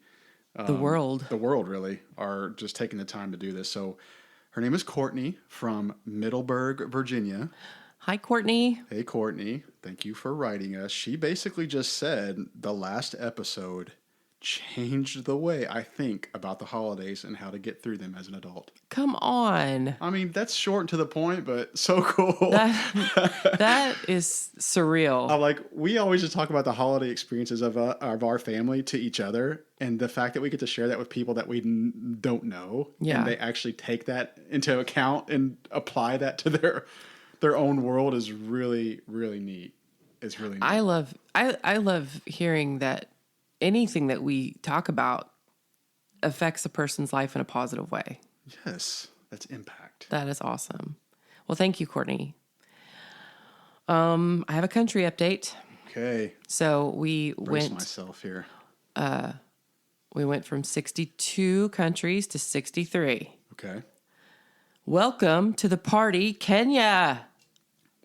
The world. the world really, are just taking the time to do this. So her name is Courtney from Middleburg, Virginia. Hi, Courtney. Hey, Courtney. Thank you for writing us. She basically just said the last episode changed the way I think about the holidays and how to get through them as an adult. Come on. I mean, that's short and to the point, but so cool. That is surreal. I'm like, we always just talk about the holiday experiences of our family to each other, and the fact that we get to share that with people that we don't know, Yeah. and they actually take that into account and apply that to their own world is really, really neat. It's really neat. I love hearing that anything that we talk about affects a person's life in a positive way. Yes, that's impact. That is awesome. Well, thank you, Courtney. I have a country update. Okay, So we brace went myself here. from 62 countries to 63. Okay. Welcome to the party, Kenya.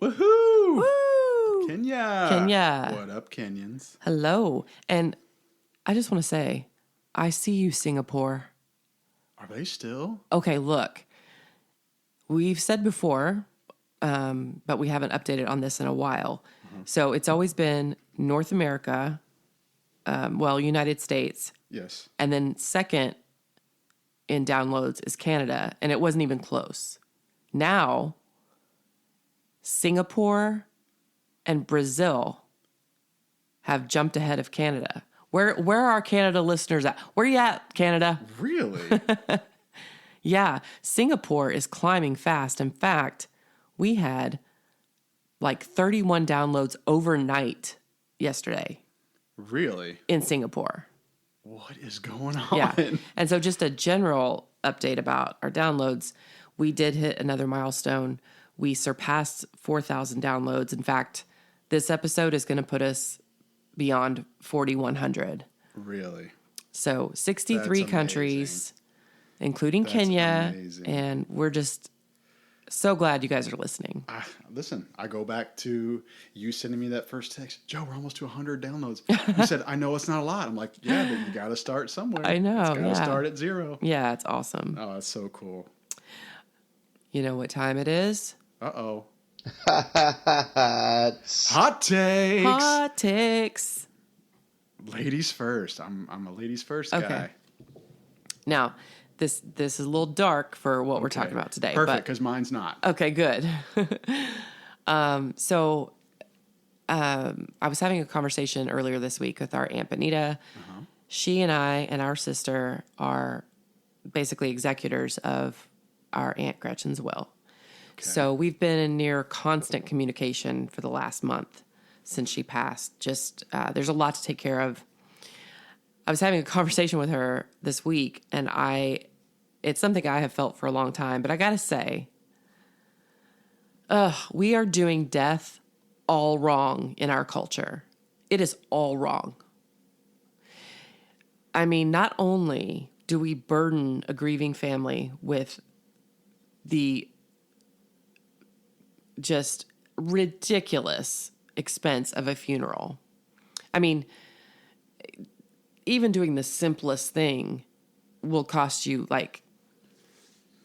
Woohoo! Woo! Kenya. Kenya. What up, Kenyans? Hello. And I just want to say, I see you, Singapore. Are they still? Okay, look. We've said before, but we haven't updated on this in a while. So it's always been North America, United States, Yes. and then second in downloads is Canada, and it wasn't even close. Now, Singapore and Brazil have jumped ahead of Canada. Where are our Canada listeners at? Where you at, Canada? Really? Yeah, Singapore is climbing fast. In fact, we had like 31 downloads overnight yesterday Really? in Singapore. What is going on? Yeah. And so just a general update about our downloads. We did hit another milestone. We surpassed 4,000 downloads. In fact, this episode is going to put us beyond 4,100. Really? So 63 That's amazing. countries, including That's Kenya. amazing. And we're just So glad you guys are listening. Listen, I go back to you sending me that first text. Joe, we're almost to 100 downloads. You said, I know it's not a lot. I'm like, yeah, but you got to start somewhere. I know. It's got to Yeah. start at 0. Yeah, it's awesome. Oh, that's so cool. You know what time it is? Uh-oh. Hot Hot takes. Hot takes. Ladies first. I'm a ladies first Okay. guy. Now, this is a little dark for what we're talking about today. Perfect, but because mine's not. okay, good. So I was having a conversation earlier this week with our Aunt Benita. She and I and our sister are basically executors of our Aunt Gretchen's will. So we've been in near constant communication for the last month since she passed. Just there's a lot to take care of. I was having a conversation with her this week, and it's something I have felt for a long time, but I got to say, we are doing death all wrong in our culture. It is all wrong. I mean, not only do we burden a grieving family with the just ridiculous expense of a funeral. I mean, even doing the simplest thing will cost you like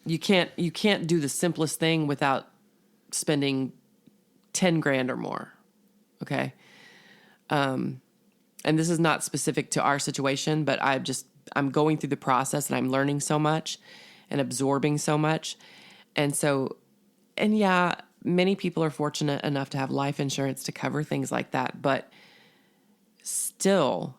you can't do the simplest thing without spending 10 grand or more. Okay. And this is not specific to our situation, but I'm going through the process and I'm learning so much and absorbing so much. And yeah, many people are fortunate enough to have life insurance to cover things like that, but still,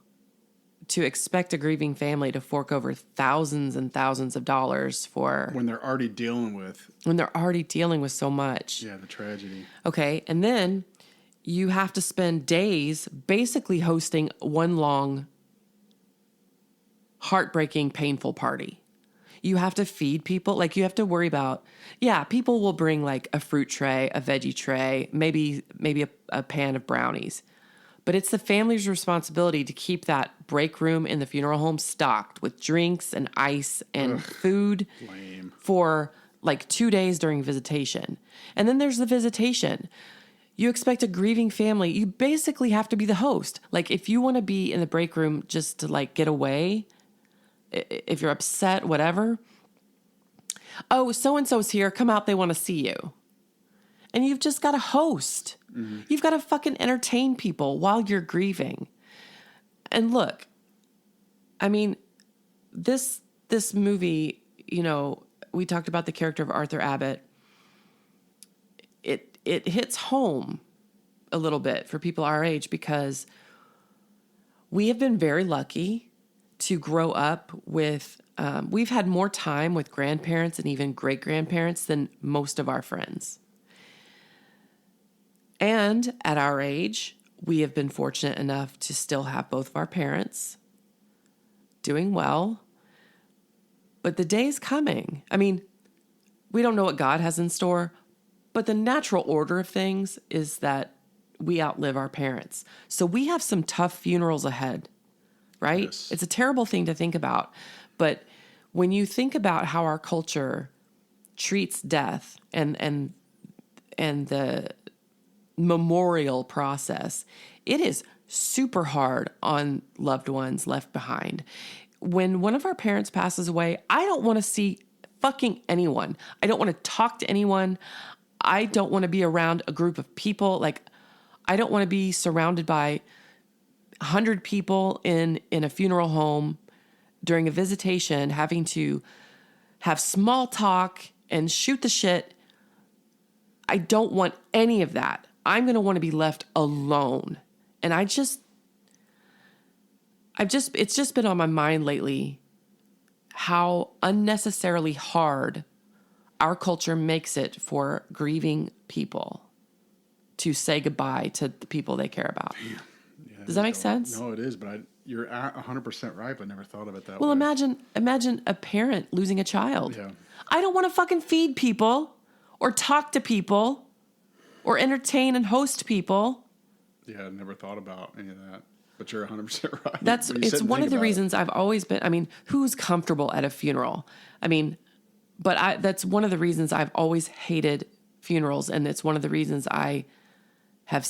to expect a grieving family to fork over thousands and thousands of dollars for When they're already dealing with, so much. the tragedy. Okay. And then you have to spend days basically hosting one long, heartbreaking, painful party. You have to feed people. Like, you have to worry about, people will bring like a fruit tray, a veggie tray, maybe a pan of brownies. But it's the family's responsibility to keep that break room in the funeral home stocked with drinks and ice and food Lame. for like 2 days during visitation. And then there's the visitation. You expect a grieving family. You basically have to be the host. Like, if you want to be in the break room just to like get away, if you're upset, whatever. Oh, so-and-so's here. Come out. They want to see you. And you've just got to host. Mm-hmm. You've got to fucking entertain people while you're grieving. And look, I mean, this movie, we talked about the character of Arthur Abbott. It hits home a little bit for people our age because we have been very lucky to grow up with, we've had more time with grandparents and even great-grandparents than most of our friends. And at our age, we have been fortunate enough to still have both of our parents doing well. But the day's coming. I mean, we don't know what God has in store, but the natural order of things is that we outlive our parents. So we have some tough funerals ahead, right? Yes. It's a terrible thing to think about. But when you think about how our culture treats death and the memorial process, it is super hard on loved ones left behind. When one of our parents passes away, I don't want to see fucking anyone. I don't want to talk to anyone. I don't want to be around a group of people. Like, I don't want to be surrounded by 100 people in a funeral home during a visitation, having to have small talk and shoot the shit. I don't want any of that. I'm going to want to be left alone. And it's just been on my mind lately how unnecessarily hard our culture makes it for grieving people to say goodbye to the people they care about. Yeah, Does that make sense? No, it is, but you're 100% right, but I never thought of it that way. Well, imagine a parent losing a child. Yeah. I don't want to fucking feed people or talk to people or entertain and host people. Yeah, I never thought about any of that. But you're 100% right. It's one of the reasons I've always been, I mean, who's comfortable at a funeral? I mean, But that's one of the reasons I've always hated funerals, and it's one of the reasons I have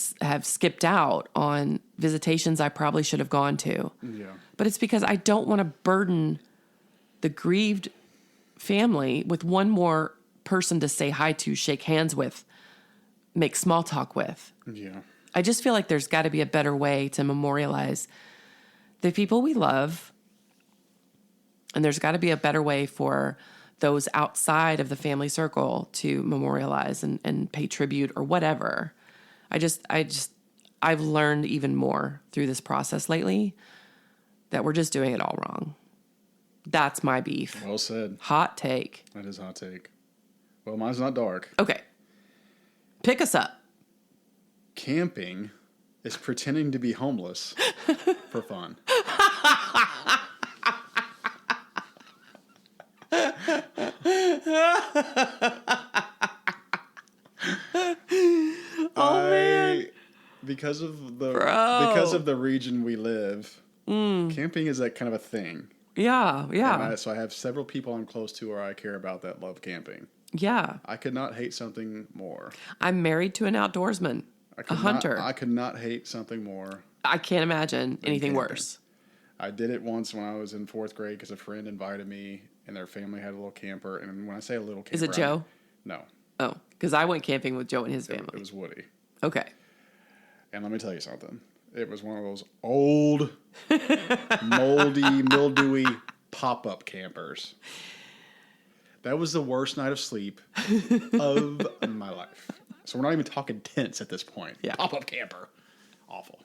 skipped out on visitations I probably should have gone to. Yeah. But it's because I don't want to burden the grieved family with one more person to say hi to, shake hands with, make small talk with. Yeah. I just feel like there's got to be a better way to memorialize the people we love. And there's got to be a better way for those outside of the family circle to memorialize and pay tribute or whatever. I've learned even more through this process lately that we're just doing it all wrong. That's my beef. Well said. Hot take. That is hot take. Well, mine's not dark. Okay. Pick us up. Camping is pretending to be homeless for fun. Man. Because of the region we live, camping is that kind of a thing. Yeah, yeah. So I have several people I'm close to or I care about that love camping. Yeah. I could not hate something more. I'm married to an outdoorsman, a hunter. I could not hate something more. I can't imagine anything camping. worse. I did it once when I was in 4th grade because a friend invited me and their family had a little camper. And when I say a little camper, Is it Joe? No. Oh, because I went camping with Joe and his family. It was Woody. Okay. And let me tell you something. It was one of those old, moldy, mildewy pop-up campers. That was the worst night of sleep of my life. So we're not even talking tents at this point. Yeah. Pop-up camper. Awful.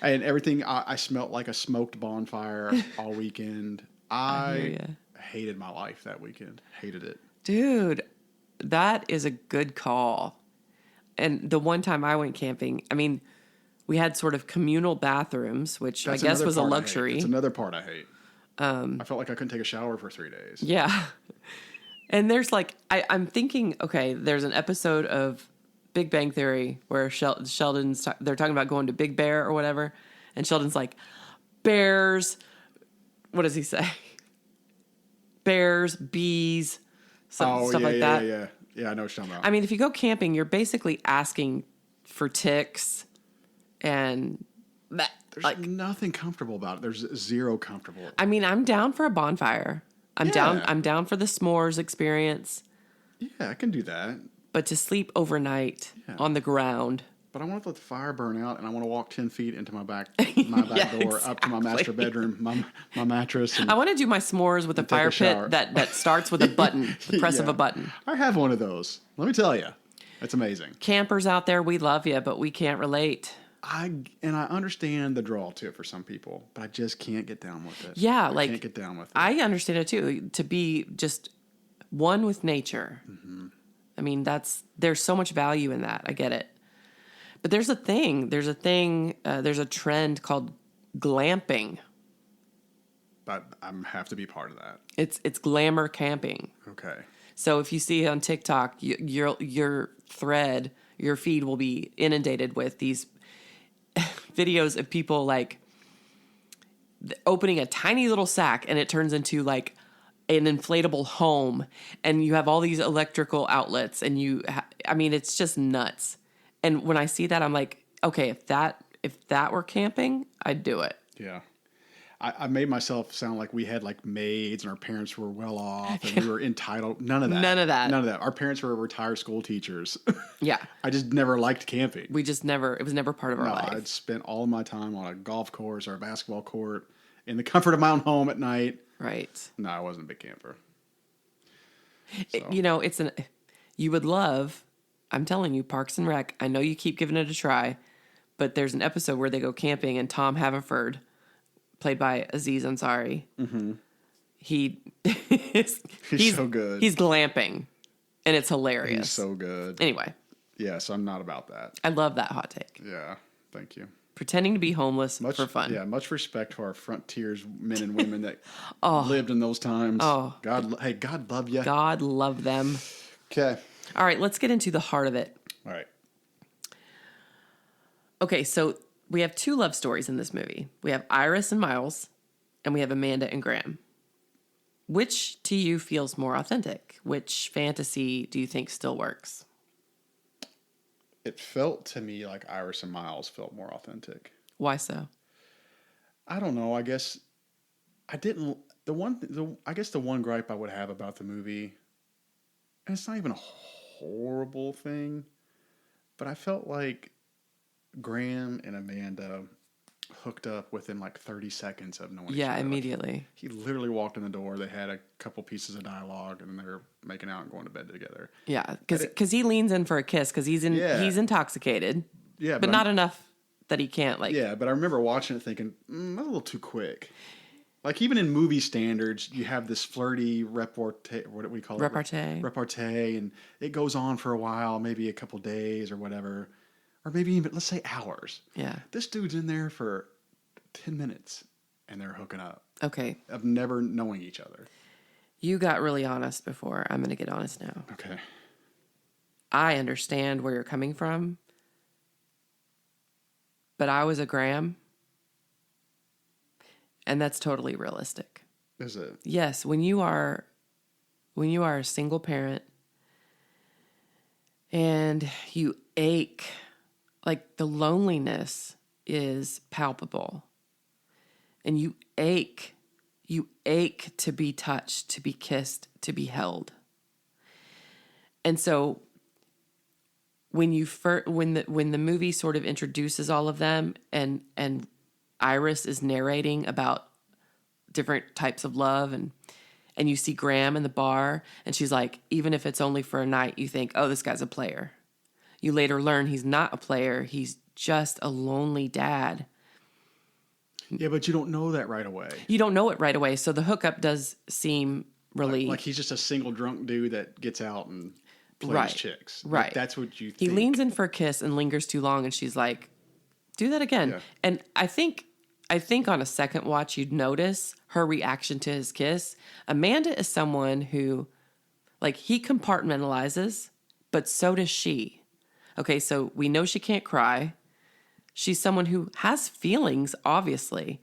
And everything, I smelled like a smoked bonfire all weekend. I hated my life that weekend. Hated it. Dude, that is a good call. And the one time I went camping, I mean, we had sort of communal bathrooms, which That's I guess another was a part I hate. luxury. It's another part I hate. I felt like I couldn't take a shower for 3 days. Yeah. And there's like, I'm thinking, okay, there's an episode of Big Bang Theory where Sheldon's, they're talking about going to Big Bear or whatever. And Sheldon's like, bears, what does he say? Bears, bees, stuff like that. Yeah, I know what you're talking about. I mean, if you go camping, you're basically asking for ticks and that. There's nothing comfortable about it. There's zero comfortable. I mean, I'm down for a bonfire. I'm down for the s'mores experience. Yeah, I can do that. But to sleep overnight on the ground. But I want to let the fire burn out, and I want to walk 10 feet into my back Yeah, door, up to my master bedroom, my mattress. And I want to do my s'mores with a fire pit that starts with a button, the press of a button. I have one of those. Let me tell you. It's amazing. Campers out there, we love you, but we can't relate. I understand the draw to it for some people, but I just can't get down with it. Yeah, I can't get down with it. I understand it too. To be just one with nature. Mm-hmm. I mean, there's so much value in that. I get it. But there's a trend called glamping. But I have to be part of that. It's glamour camping. Okay. So if you see on TikTok, your thread, your feed will be inundated with these videos of people like opening a tiny little sack and it turns into like an inflatable home, and you have all these electrical outlets, and I mean, it's just nuts. And when I see that, I'm like, okay, if that were camping, I'd do it. Yeah. I made myself sound like we had like maids and our parents were well off and we were entitled. None of that. None of that. Our parents were retired school teachers. Yeah. I just never liked camping. It was never part of our life. I'd spent all of my time on a golf course or a basketball court in the comfort of my own home at night. Right. No, I wasn't a big camper. So. You would love, I'm telling you, Parks and Rec. I know you keep giving it a try, but there's an episode where they go camping and Tom Haverford, played by Aziz Ansari. Mm-hmm. He's so good. He's glamping, and it's hilarious. He's so good. Anyway. Yes, I'm not about that. I love that hot take. Yeah, thank you. Pretending to be homeless for fun. Yeah, much respect to our frontiers men and women that lived in those times. Oh. God love you. God love them. Okay. All right, let's get into the heart of it. All right. Okay, so we have two love stories in this movie. We have Iris and Miles, and we have Amanda and Graham. Which to you feels more authentic? Which fantasy do you think still works? It felt to me like Iris and Miles felt more authentic. Why so? I don't know. I guess I didn't. I guess the one gripe I would have about the movie, and it's not even a horrible thing, but I felt like Graham and Amanda hooked up within like 30 seconds of knowing each Yeah, other. Like, immediately. he literally walked in the door. They had a couple pieces of dialogue, and then they were making out and going to bed together. Yeah, because he leans in for a kiss because he's intoxicated. Yeah, but not enough that he can't like. Yeah, but I remember watching it thinking that's a little too quick. Like even in movie standards, you have this flirty repartee. What do we call it? Repartee, and it goes on for a while, maybe a couple days or whatever, or maybe even let's say hours. Yeah, this dude's in there for 10 minutes, and they're hooking up. Okay, of never knowing each other. You got really honest before. I'm going to get honest now. Okay. I understand where you're coming from, but I was a Graham, and that's totally realistic. Is it? Yes, when you are a single parent and you ache, like the loneliness is palpable. And you ache to be touched, to be kissed, to be held. And so when the movie sort of introduces all of them and Iris is narrating about different types of love and you see Graham in the bar and she's like, even if it's only for a night, you think, oh, this guy's a player. You later learn he's not a player. He's just a lonely dad. Yeah, but you don't know that right away. You don't know it right away. So the hookup does seem really... Like he's just a single drunk dude that gets out and plays right. chicks. Right. Like that's what you think. He leans in for a kiss and lingers too long and she's like, do that again. Yeah. And I think on a second watch, you'd notice her reaction to his kiss. Amanda is someone who, like, he compartmentalizes, but so does she. Okay, so we know she can't cry. She's someone who has feelings, obviously,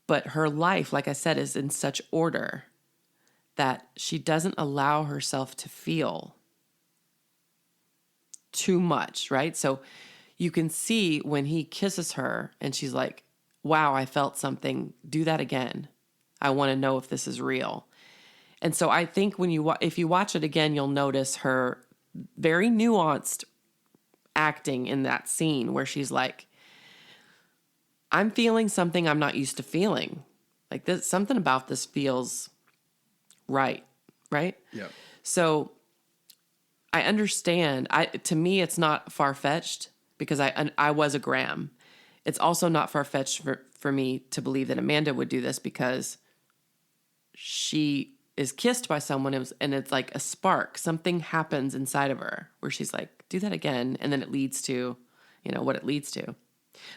but her life, like I said, is in such order that she doesn't allow herself to feel too much, right? So you can see when he kisses her and she's like, wow, I felt something. Do that again. I want to know if this is real. And so I think if you watch it again, you'll notice her very nuanced acting in that scene where she's like, I'm feeling something I'm not used to feeling. Like this, something about this feels right? Yeah. So I understand. To me, it's not far-fetched because I was a Graham. It's also not far-fetched for me to believe that Amanda would do this because she is kissed by someone and it's like a spark. Something happens inside of her where she's like, do that again. And then it leads to, what it leads to.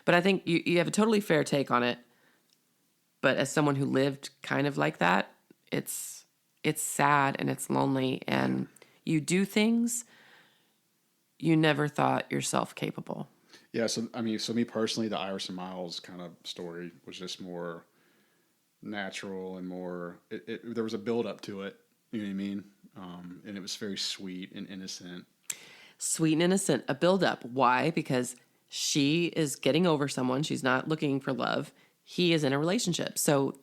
But I think you have a totally fair take on it. But as someone who lived kind of like that, it's sad and it's lonely and you do things you never thought yourself capable. Yeah, so me personally, the Iris and Miles kind of story was just more natural and more. There was a build up to it. You know what I mean? And it was very sweet and innocent. Sweet and innocent, a build up. Why? Because she is getting over someone. She's not looking for love. He is in a relationship. So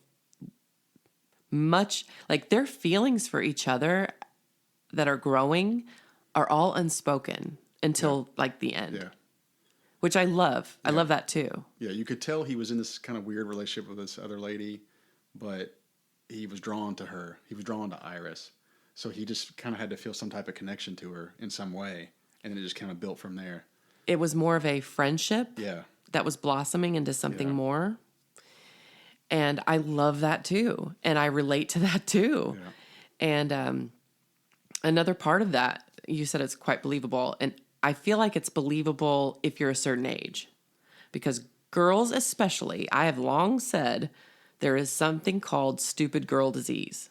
much like their feelings for each other that are growing are all unspoken until like the end. Yeah. Which I love. I love that too. Yeah, you could tell he was in this kind of weird relationship with this other lady, but he was drawn to her. He was drawn to Iris. So he just kind of had to feel some type of connection to her in some way. And then it just kind of built from there. It was more of a friendship that was blossoming into something more. And I love that too. And I relate to that too. Yeah. And another part of that, you said it's quite believable. And I feel like it's believable if you're a certain age. Because girls especially, I have long said there is something called stupid girl disease.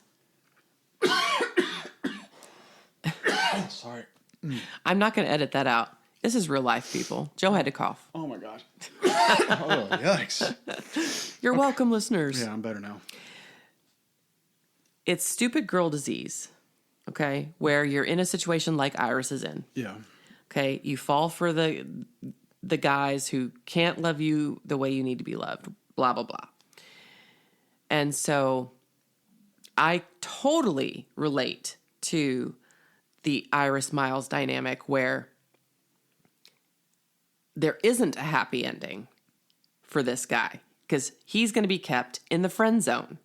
Sorry. I'm not going to edit that out. This is real life, people. Joe had to cough. Oh, my gosh. Oh, yikes. You're welcome, listeners. Yeah, I'm better now. It's stupid girl disease, okay? Where you're in a situation like Iris is in. Yeah. Okay, you fall for the guys who can't love you the way you need to be loved, blah blah blah. And so I totally relate to the Iris Miles dynamic where there isn't a happy ending for this guy because he's going to be kept in the friend zone.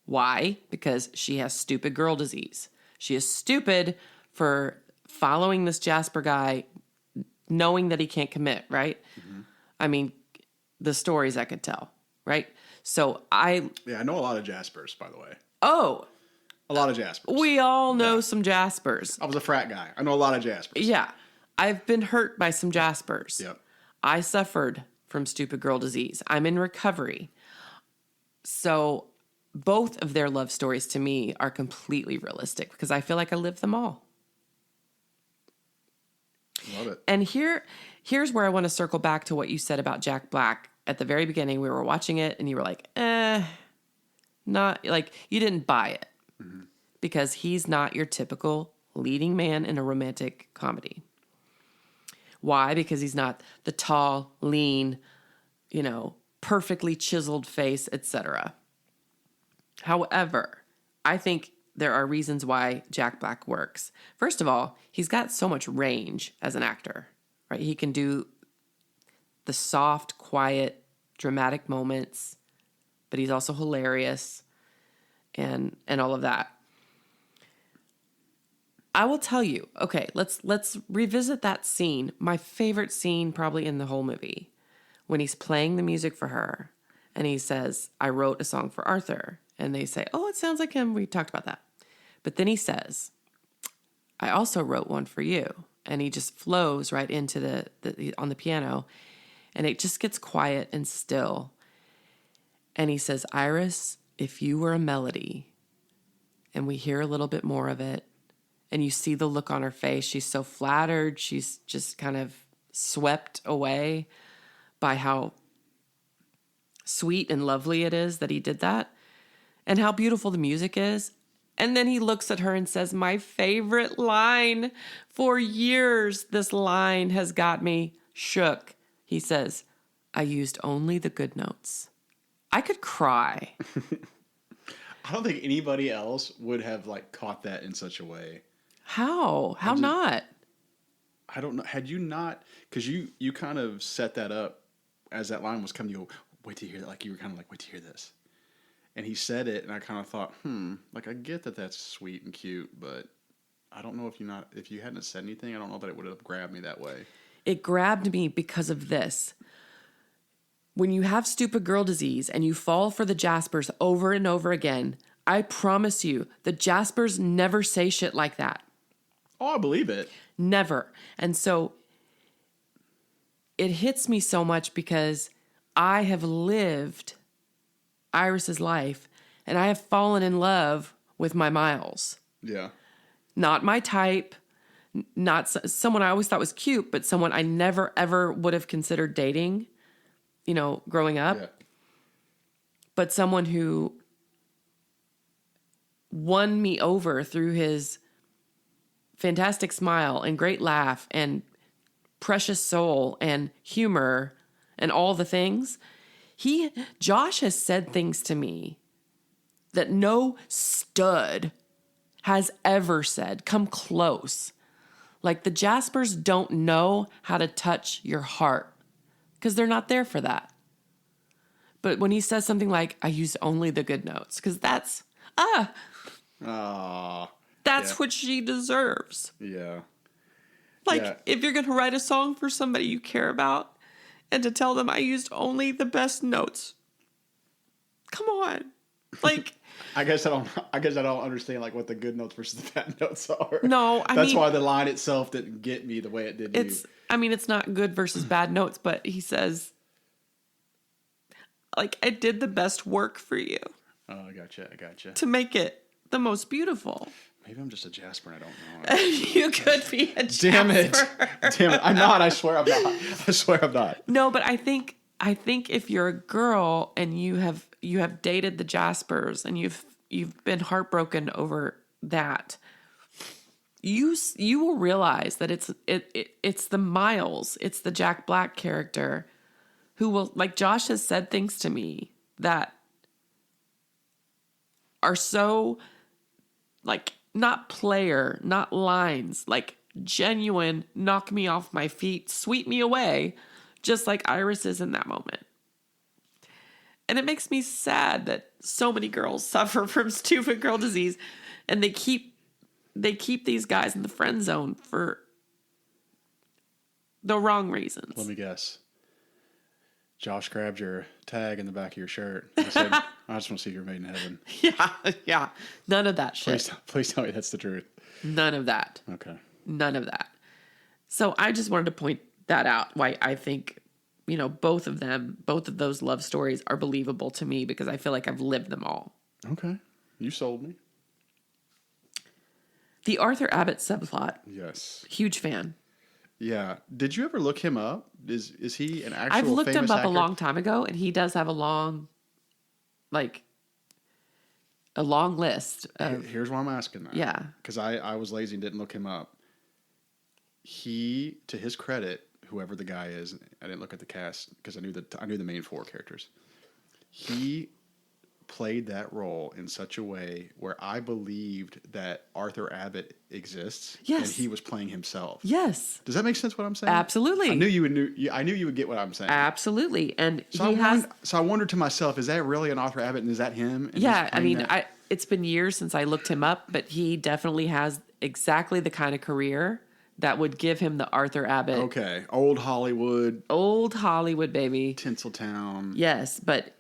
Why? Because she has stupid girl disease. She is stupid for following this Jasper guy, knowing that he can't commit, right? Mm-hmm. I mean, the stories I could tell, right? So I know a lot of Jaspers, by the way. Oh. A lot of Jaspers. We all know some Jaspers. I was a frat guy. I know a lot of Jaspers. Yeah. I've been hurt by some Jaspers. Yep. I suffered from stupid girl disease. I'm in recovery. So both of their love stories to me are completely realistic because I feel like I lived them all. Love it. And here's where I want to circle back to what you said about Jack Black. At the very beginning, we were watching it and you were like, not like you didn't buy it because he's not your typical leading man in a romantic comedy. Why? Because he's not the tall, lean, perfectly chiseled face, etc. However, I think there are reasons why Jack Black works. First of all, he's got so much range as an actor, right? He can do the soft, quiet, dramatic moments, but he's also hilarious and all of that. I will tell you, okay, let's revisit that scene. My favorite scene probably in the whole movie, when he's playing the music for her and he says, I wrote a song for Arthur. And they say, oh, it sounds like him. We talked about that. But then he says, I also wrote one for you. And he just flows right into the on the piano. And it just gets quiet and still. And he says, Iris, if you were a melody, and we hear a little bit more of it, and you see the look on her face, she's so flattered. She's just kind of swept away by how sweet and lovely it is that he did that. And how beautiful the music is. And then he looks at her and says, my favorite line. For years, this line has got me shook. He says, I used only the good notes. I could cry. I don't think anybody else would have caught that in such a way. How? How not? I don't know. Had you not, because you kind of set that up as that line was coming, you go, wait to hear that. Like you were kind of like, wait to hear this. And he said it, and I kind of thought, I get that that's sweet and cute, but I don't know if you hadn't said anything, I don't know that it would have grabbed me that way. It grabbed me because of this. When you have stupid girl disease and you fall for the Jaspers over and over again, I promise you, the Jaspers never say shit like that. Oh, I believe it. Never. And so it hits me so much because I have lived Iris's life, and I have fallen in love with my Miles. Yeah. Not my type, not someone I always thought was cute, but someone I never, ever would have considered dating, growing up. Yeah. But someone who won me over through his fantastic smile and great laugh and precious soul and humor and all the things. Josh has said things to me that no stud has ever said. Come close. Like the Jaspers don't know how to touch your heart because they're not there for that. But when he says something like, I use only the good notes, because that's what she deserves. Yeah. If you're going to write a song for somebody you care about, and to tell them I used only the best notes. Come on. I guess I don't understand what the good notes versus the bad notes are. No, that's why the line itself didn't get me the way it did you. It's not good versus bad notes, but he says I did the best work for you. Oh, I gotcha. To make it the most beautiful. Maybe I'm just a Jasper and I don't know. You could be a Jasper. Damn it. I'm not. I swear I'm not. No, but I think if you're a girl and you have dated the Jaspers and you've you've been heartbroken over that, you will realize that it's the Miles, it's the Jack Black character who will, like Josh has said things to me that are so like not player, not lines, like genuine, knock me off my feet, sweep me away, just like Iris is in that moment. And it makes me sad that so many girls suffer from stupid girl disease, and they keep these guys in the friend zone for the wrong reasons. Let me guess. Josh grabbed your tag in the back of your shirt and said, I just want to see your made in heaven. Yeah. None of that shit. Please tell me that's the truth. None of that. Okay. None of that. So I just wanted to point that out, why I think, both of those love stories are believable to me, because I feel like I've lived them all. Okay. You sold me. The Arthur Abbott subplot. Yes. Huge fan. Yeah. Did you ever look him up? Is he an actual I've looked him famous up actor? a long time ago, and he does have a long list of, Here's why I'm asking that. Yeah. Because I was lazy and didn't look him up. He, to his credit, whoever the guy is, I didn't look at the cast because I knew the main four characters. He played that role in such a way where I believed that Arthur Abbott exists. Yes. And he was playing himself. yes, Does that make sense what I'm saying? absolutely. I knew you would get what I'm saying. Absolutely. And So he I wondered to myself, is that really an Arthur Abbott and is that him? And yeah, he's I playing mean, that? it's been years since I looked him up, but he definitely has exactly the kind of career that would give him the Arthur Abbott. Okay. Old Hollywood, Old Hollywood, baby. Tinseltown. Yes, but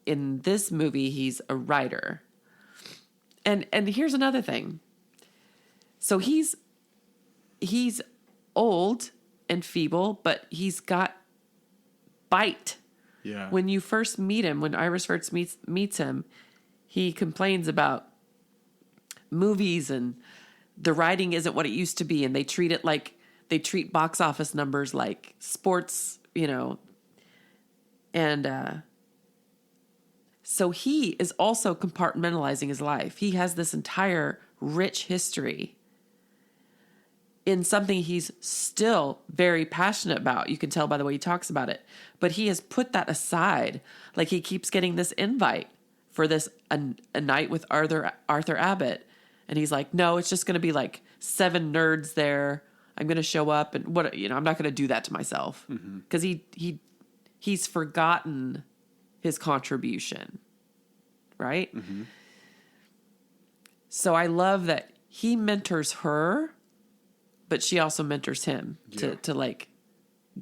in this movie, he's a writer. And here's another thing. So he's old and feeble, but he's got bite. Yeah. When you first meet him, when Iris first meets him, he complains about movies and the writing isn't what it used to be, and they treat box office numbers like sports, and so he is also compartmentalizing his life. He has this entire rich history in something he's still very passionate about. You can tell by the way he talks about it. But he has put that aside. Like, he keeps getting this invite for this a night with Arthur Abbott. And he's like, no, it's just going to be like 7 nerds there. I'm going to show up and I'm not going to do that to myself. Because he's forgotten his contribution, right? Mm-hmm. So I love that he mentors her, but she also mentors him to like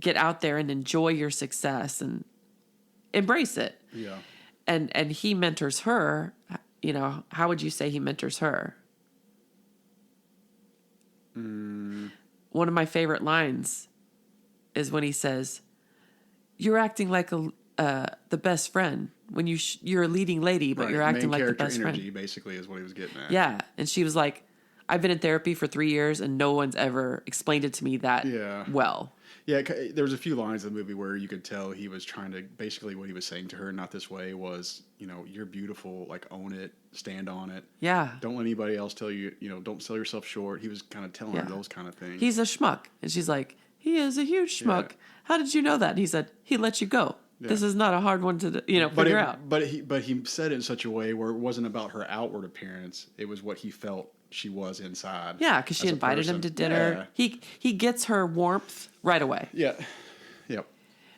get out there and enjoy your success and embrace it. Yeah. And he mentors her. How would you say he mentors her? One of my favorite lines is when he says, "You're acting like the best friend when you're a leading lady, but Right. you're acting Main like the character best energy, friend." basically, is what he was getting at. Yeah, and she was like, "I've been in therapy for 3 years, and no one's ever explained it to me that well." Yeah, there was a few lines in the movie where you could tell he was trying to, basically what he was saying to her, not this way, was, you're beautiful, like, own it, stand on it. Yeah. Don't let anybody else tell you, don't sell yourself short. He was kind of telling her those kind of things. He's a schmuck. And she's like, "He is a huge schmuck. Yeah. How did you know that?" And he said, "He let you go. Yeah. This is not a hard one to, figure out." But he said it in such a way where it wasn't about her outward appearance. It was what he felt she was inside. Yeah, because she as a invited him person. to dinner. Yeah. He gets her warmth right away. Yeah. Yep.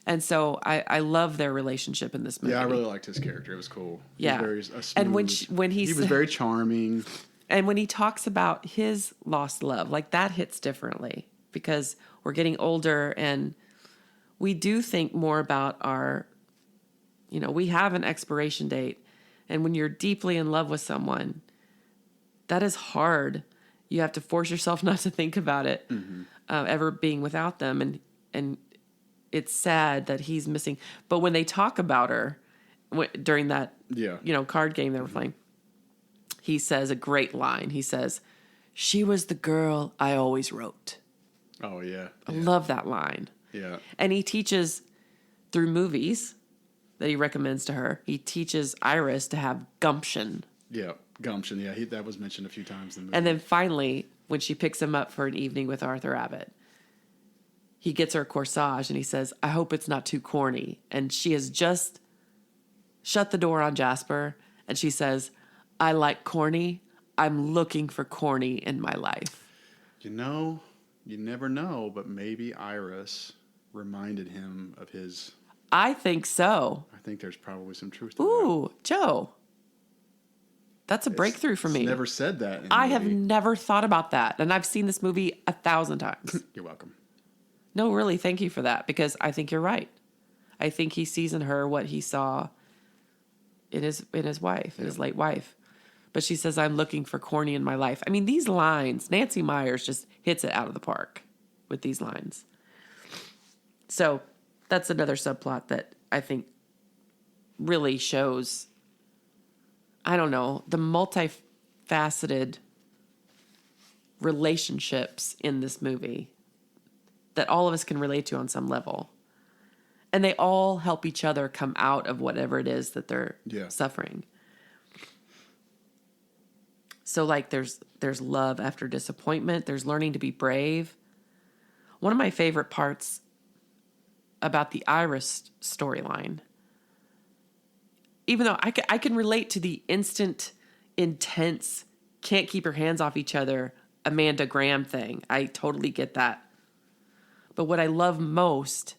And so I love their relationship in this movie. Yeah, I really liked his character. It was cool. Yeah. He was very smooth. And when he was very charming. And when he talks about his lost love, like, that hits differently because we're getting older and we do think more about our, we have an expiration date. And when you're deeply in love with someone, that is hard. You have to force yourself not to think about it ever being without them. And it's sad that he's missing. But when they talk about her during that, card game they were playing, he says a great line. He says, "She was the girl I always wrote." Oh, yeah. I love that line. Yeah. And he teaches through movies that he recommends to her. He teaches Iris to have gumption. Yeah, gumption. Yeah, that was mentioned a few times in the movie. And then finally, when she picks him up for an evening with Arthur Abbott, he gets her a corsage and he says, I hope it's not too corny. And she has just shut the door on Jasper. And she says, I like corny. I'm looking for corny in my life. You know, you never know, but maybe Iris reminded him of his. I think so. I think there's probably some truth to Ooh, Joe. That's a breakthrough for me. It's never said that in the I have movie. never thought about that. And I've seen this movie 1,000 times. You're welcome. No, really, thank you for that, because I think you're right. I think he sees in her what he saw in his wife, in his late wife. But she says, I'm looking for corny in my life. I mean, these lines, Nancy Myers just hits it out of the park with these lines. So that's another subplot that I think really shows, I don't know, the multifaceted relationships in this movie that all of us can relate to on some level. And they all help each other come out of whatever it is that they're suffering. So like there's love after disappointment. There's learning to be brave. One of my favorite parts about the Iris storyline, even though I can relate to the instant, intense, can't keep your hands off each other, Amanda Graham thing. I totally get that. But what I love most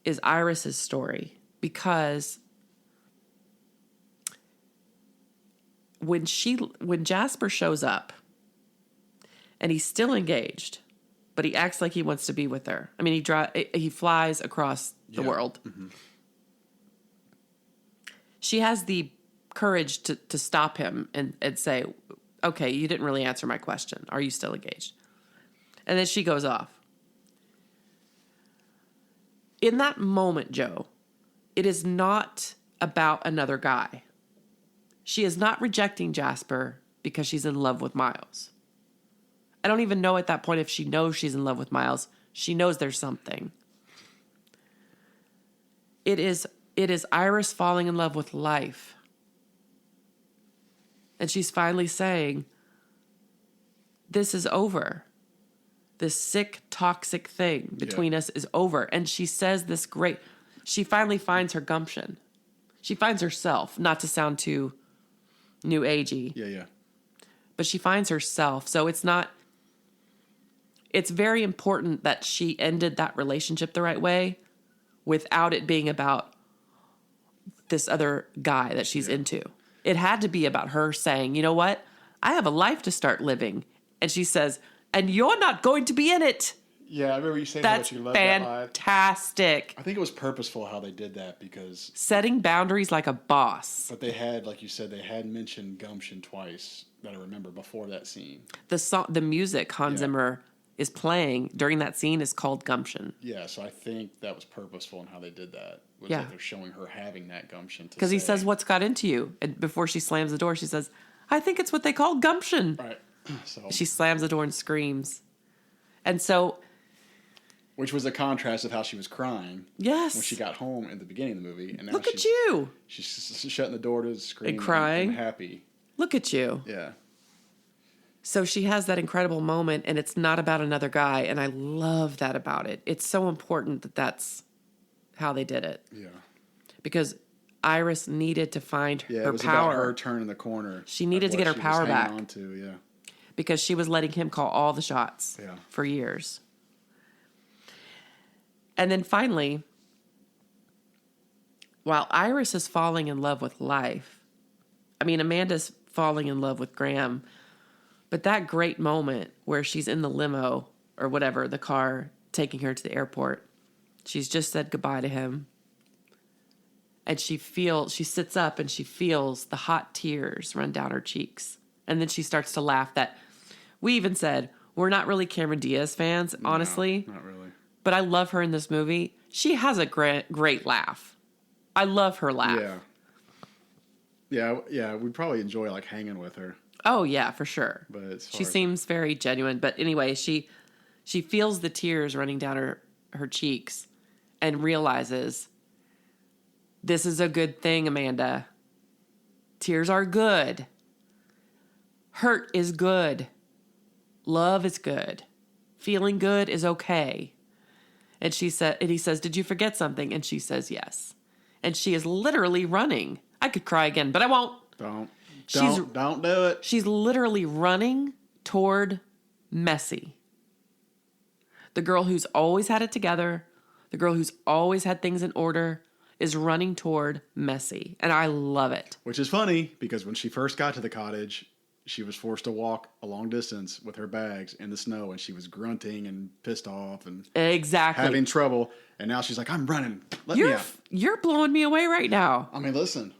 is Iris's story, because when Jasper shows up and he's still engaged, but he acts like he wants to be with her. I mean, he flies across the world. Mm-hmm. She has the courage to stop him and say, okay, you didn't really answer my question. Are you still engaged? And then she goes off. In that moment, Joe, it is not about another guy. She is not rejecting Jasper because she's in love with Miles. I don't even know at that point if she knows she's in love with Miles. She knows there's something. It is Iris falling in love with life. And she's finally saying, this is over. This sick, toxic thing between us is over. And she says this she finally finds her gumption. She finds herself, not to sound too new agey. Yeah. But she finds herself. So it's very important that she ended that relationship the right way without it being about this other guy that she's into. It had to be about her saying, you know what? I have a life to start living. And she says, and you're not going to be in it. Yeah, I remember you saying That's that you loved that line. Fantastic. I think it was purposeful how they did that, because Setting boundaries like a boss. But they had, like you said, they had mentioned gumption twice that I remember before that scene. The music Hans Zimmer is playing during that scene is called Gumption. Yeah, so I think that was purposeful in how they did that. That they're showing her having that gumption. Because he says, what's got into you? And before she slams the door, she says, I think it's what they call gumption. Right. So she slams the door and screams. And so... Which was a contrast of how she was crying. Yes. When she got home in the beginning of the movie. And now Look at you. She's shutting the door to scream. And crying. And happy. Look at you. Yeah. So she has that incredible moment, and it's not about another guy, and I love that about it. It's so important that that's how they did it. Yeah. Because Iris needed to find her it was power. about her turning the corner. She needed to get her power back. Yeah. Because she was letting him call all the shots for years. And then finally, while Iris is falling in love with life, I mean, Amanda's falling in love with Graham, but that great moment where she's in the limo or whatever, the car taking her to the airport, she's just said goodbye to him. And she sits up and she feels the hot tears run down her cheeks. And then she starts to laugh. That we even said, we're not really Cameron Diaz fans, honestly. No, not really. But I love her in this movie. She has a great laugh. I love her laugh. Yeah. We'd probably enjoy like hanging with her. Oh yeah, for sure. But she seems very genuine. But anyway, she feels the tears running down her cheeks and realizes, this is a good thing, Amanda. Tears are good. Hurt is good. Love is good. Feeling good is okay. And he says, did you forget something? And she says, yes. And she is literally running. I could cry again, but I won't. Don't do it. She's literally running toward Messy. The girl who's always had it together, the girl who's always had things in order, is running toward Messy. And I love it. Which is funny because when she first got to the cottage, she was forced to walk a long distance with her bags in the snow, and she was grunting and pissed off and Exactly. having trouble. And now she's like, I'm running. Let me out. You're blowing me away right now. I mean, listen,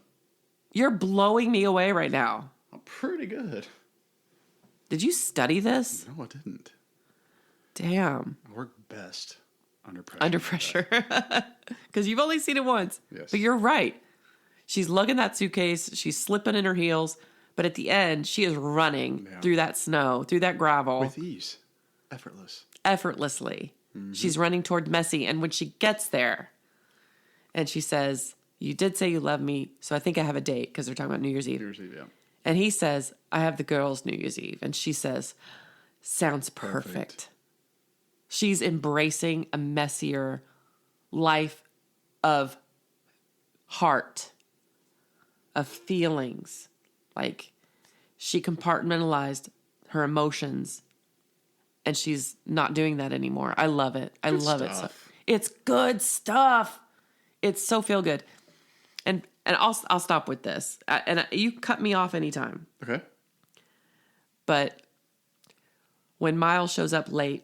You're blowing me away right now. I'm pretty good. Did you study this? No, I didn't. Damn. I work best under pressure. Under pressure. Because you've only seen it once. Yes. But you're right. She's lugging that suitcase. She's slipping in her heels. But at the end, she is running through that snow, through that gravel. With ease. Effortless. Effortlessly. Mm-hmm. She's running toward Messy. And when she gets there and she says, you did say you love me, so I think I have a date, because they're talking about New Year's Eve. New Year's Eve, yeah. And he says, I have the girls' New Year's Eve. And she says, sounds perfect. She's embracing a messier life of heart, of feelings. Like, she compartmentalized her emotions, and she's not doing that anymore. I love it. I love it. So, it's good stuff. It's so feel good. And I'll stop with this. You cut me off anytime. Okay. But when Miles shows up late,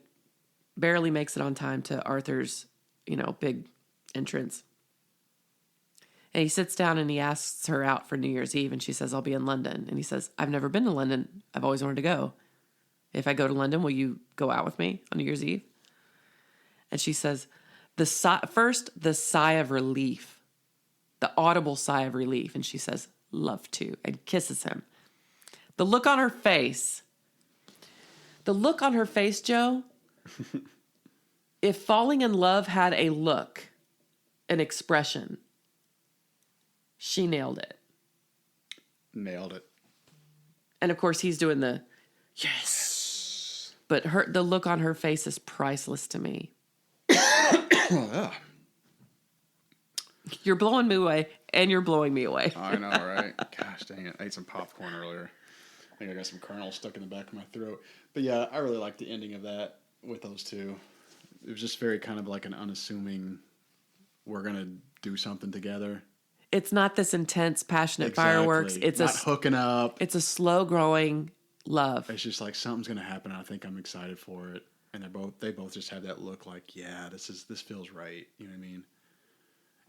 barely makes it on time to Arthur's, big entrance. And he sits down and he asks her out for New Year's Eve, and she says, I'll be in London. And he says, I've never been to London. I've always wanted to go. If I go to London, will you go out with me on New Year's Eve? And she says, the sigh of relief, the audible sigh of relief. And she says, love to, and kisses him. The look on her face, Joe, if falling in love had a look, an expression, she nailed it. Nailed it. And of course, he's doing the yes. But the look on her face is priceless to me. Yeah. You're blowing me away, and you're blowing me away. I know, right? Gosh dang it. I ate some popcorn earlier. I think I got some kernels stuck in the back of my throat. But yeah, I really liked the ending of that with those two. It was just very kind of like an unassuming, we're going to do something together. It's not this intense, passionate fireworks. It's not hooking up. It's a slow growing love. It's just like something's going to happen. I think I'm excited for it. And they both just have that look like, yeah, this feels right. You know what I mean?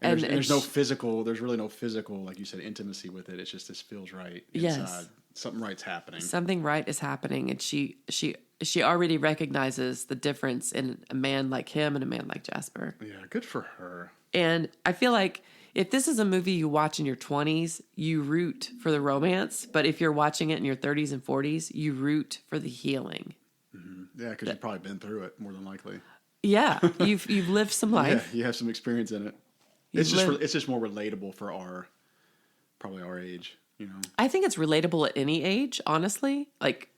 And there's really no physical, like you said, intimacy with it. It's just, this feels right inside. Yes. Something right's happening. Something right is happening. And she already recognizes the difference in a man like him and a man like Jasper. Yeah, good for her. And I feel like if this is a movie you watch in your 20s, you root for the romance. But if you're watching it in your 30s and 40s, you root for the healing. Mm-hmm. Yeah, because you've probably been through it more than likely. Yeah, you've lived some life. Yeah, you have some experience in it. It's just more relatable for probably our age, I think it's relatable at any age, honestly, like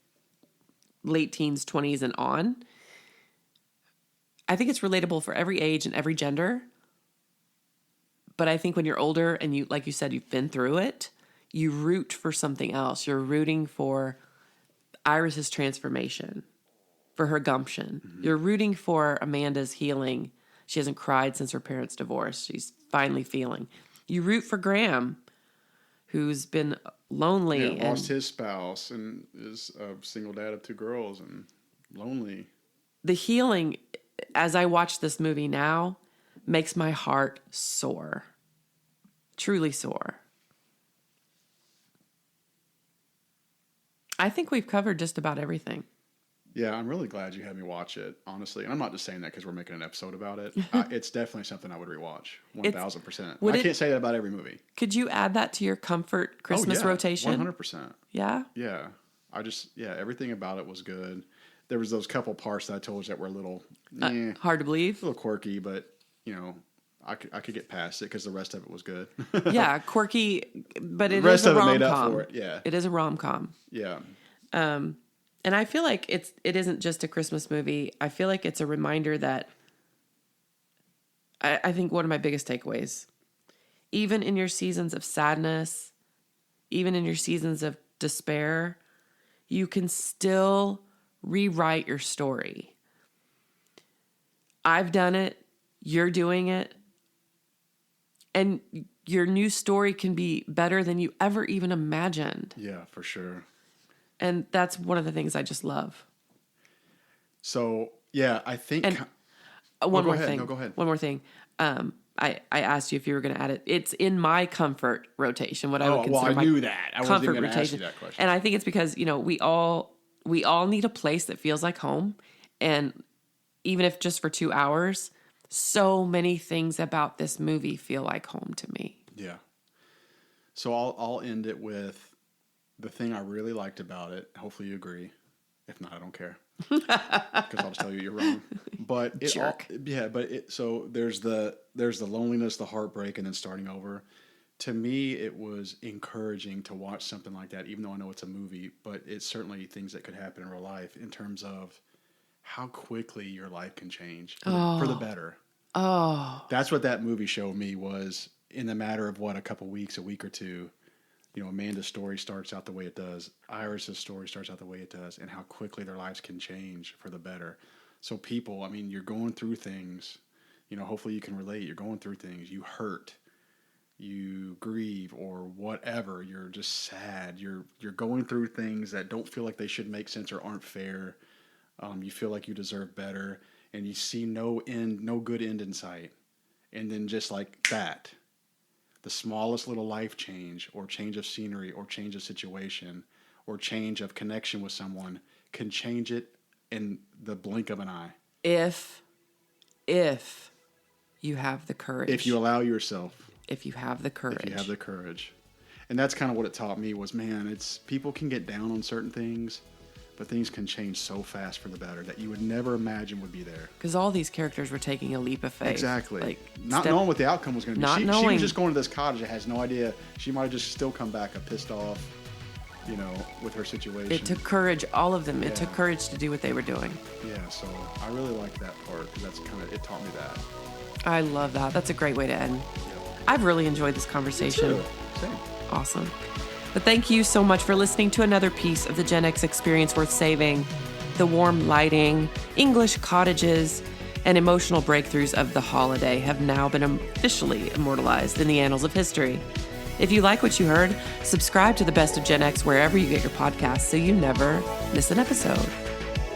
late teens, 20s, and on. I think it's relatable for every age and every gender. But I think when you're older and you, like you said, you've been through it, you root for something else. You're rooting for Iris's transformation, for her gumption. Mm-hmm. You're rooting for Amanda's healing. She hasn't cried since her parents' divorce. She's finally feeling. You root for Graham, who's been lonely. Yeah, lost his spouse and is a single dad of 2 girls and lonely. The healing, as I watch this movie now, makes my heart soar. Truly soar. I think we've covered just about everything. Yeah, I'm really glad you had me watch it, honestly. And I'm not just saying that because we're making an episode about it. It's definitely something I would rewatch, 1,000%. I can't say that about every movie. Could you add that to your comfort Christmas rotation? 100%. Yeah? Yeah. Everything about it was good. There was those couple parts that I told you that were a little... hard to believe? A little quirky, but, I could get past it because the rest of it was good. Yeah, quirky, but it The rest is a of it rom made up com. for it, yeah. It is a rom com. Yeah. And I feel like it isn't just a Christmas movie. I feel like it's a reminder that I think one of my biggest takeaways, even in your seasons of sadness, even in your seasons of despair, you can still rewrite your story. I've done it. You're doing it. And your new story can be better than you ever even imagined. Yeah, for sure. And that's one of the things I just love. So, yeah, I think... And one go more ahead. thing. No, go ahead. One more thing. I asked you if you were going to add it. It's in my comfort rotation, what I would consider my knew that. I wasn't comfort going to ask you rotation. that question. And I think it's because, we all need a place that feels like home. And even if just for 2 hours, so many things about this movie feel like home to me. Yeah. So I'll end it with the thing I really liked about it. Hopefully you agree. If not, I don't care. Because I'll just tell you you're wrong. But Jerk. So there's the loneliness, the heartbreak, and then starting over. To me, it was encouraging to watch something like that, even though I know it's a movie, but it's certainly things that could happen in real life in terms of how quickly your life can change for the better. Oh. That's what that movie showed me was in the matter of a couple weeks, a week or two, Amanda's story starts out the way it does. Iris's story starts out the way it does, and how quickly their lives can change for the better. So people, you're going through things, hopefully you can relate. You're going through things, you hurt, you grieve, or whatever. You're just sad. You're going through things that don't feel like they should make sense or aren't fair. You feel like you deserve better, and you see no good end in sight. And then just like that, the smallest little life change or change of scenery or change of situation or change of connection with someone can change it in the blink of an eye. If you have the courage. If you allow yourself. If you have the courage. If you have the courage. And that's kind of what it taught me was, man, it's people can get down on certain things, but things can change so fast for the better that you would never imagine would be there. Because all these characters were taking a leap of faith. Exactly. Not knowing what the outcome was going to be. She was just going to this cottage that has no idea. She might have just still come back a pissed off, with her situation. It took courage, all of them. Yeah. It took courage to do what they were doing. Yeah, so I really like that part because it taught me that. I love that. That's a great way to end. Yeah. I've really enjoyed this conversation. Me too. Same. Awesome. But thank you so much for listening to another piece of the Gen X experience worth saving. The warm lighting, English cottages, and emotional breakthroughs of the holiday have now been officially immortalized in the annals of history. If you like what you heard, subscribe to the Best of Gen X wherever you get your podcasts so you never miss an episode.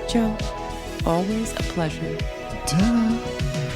Joe, always a pleasure. Ta-da.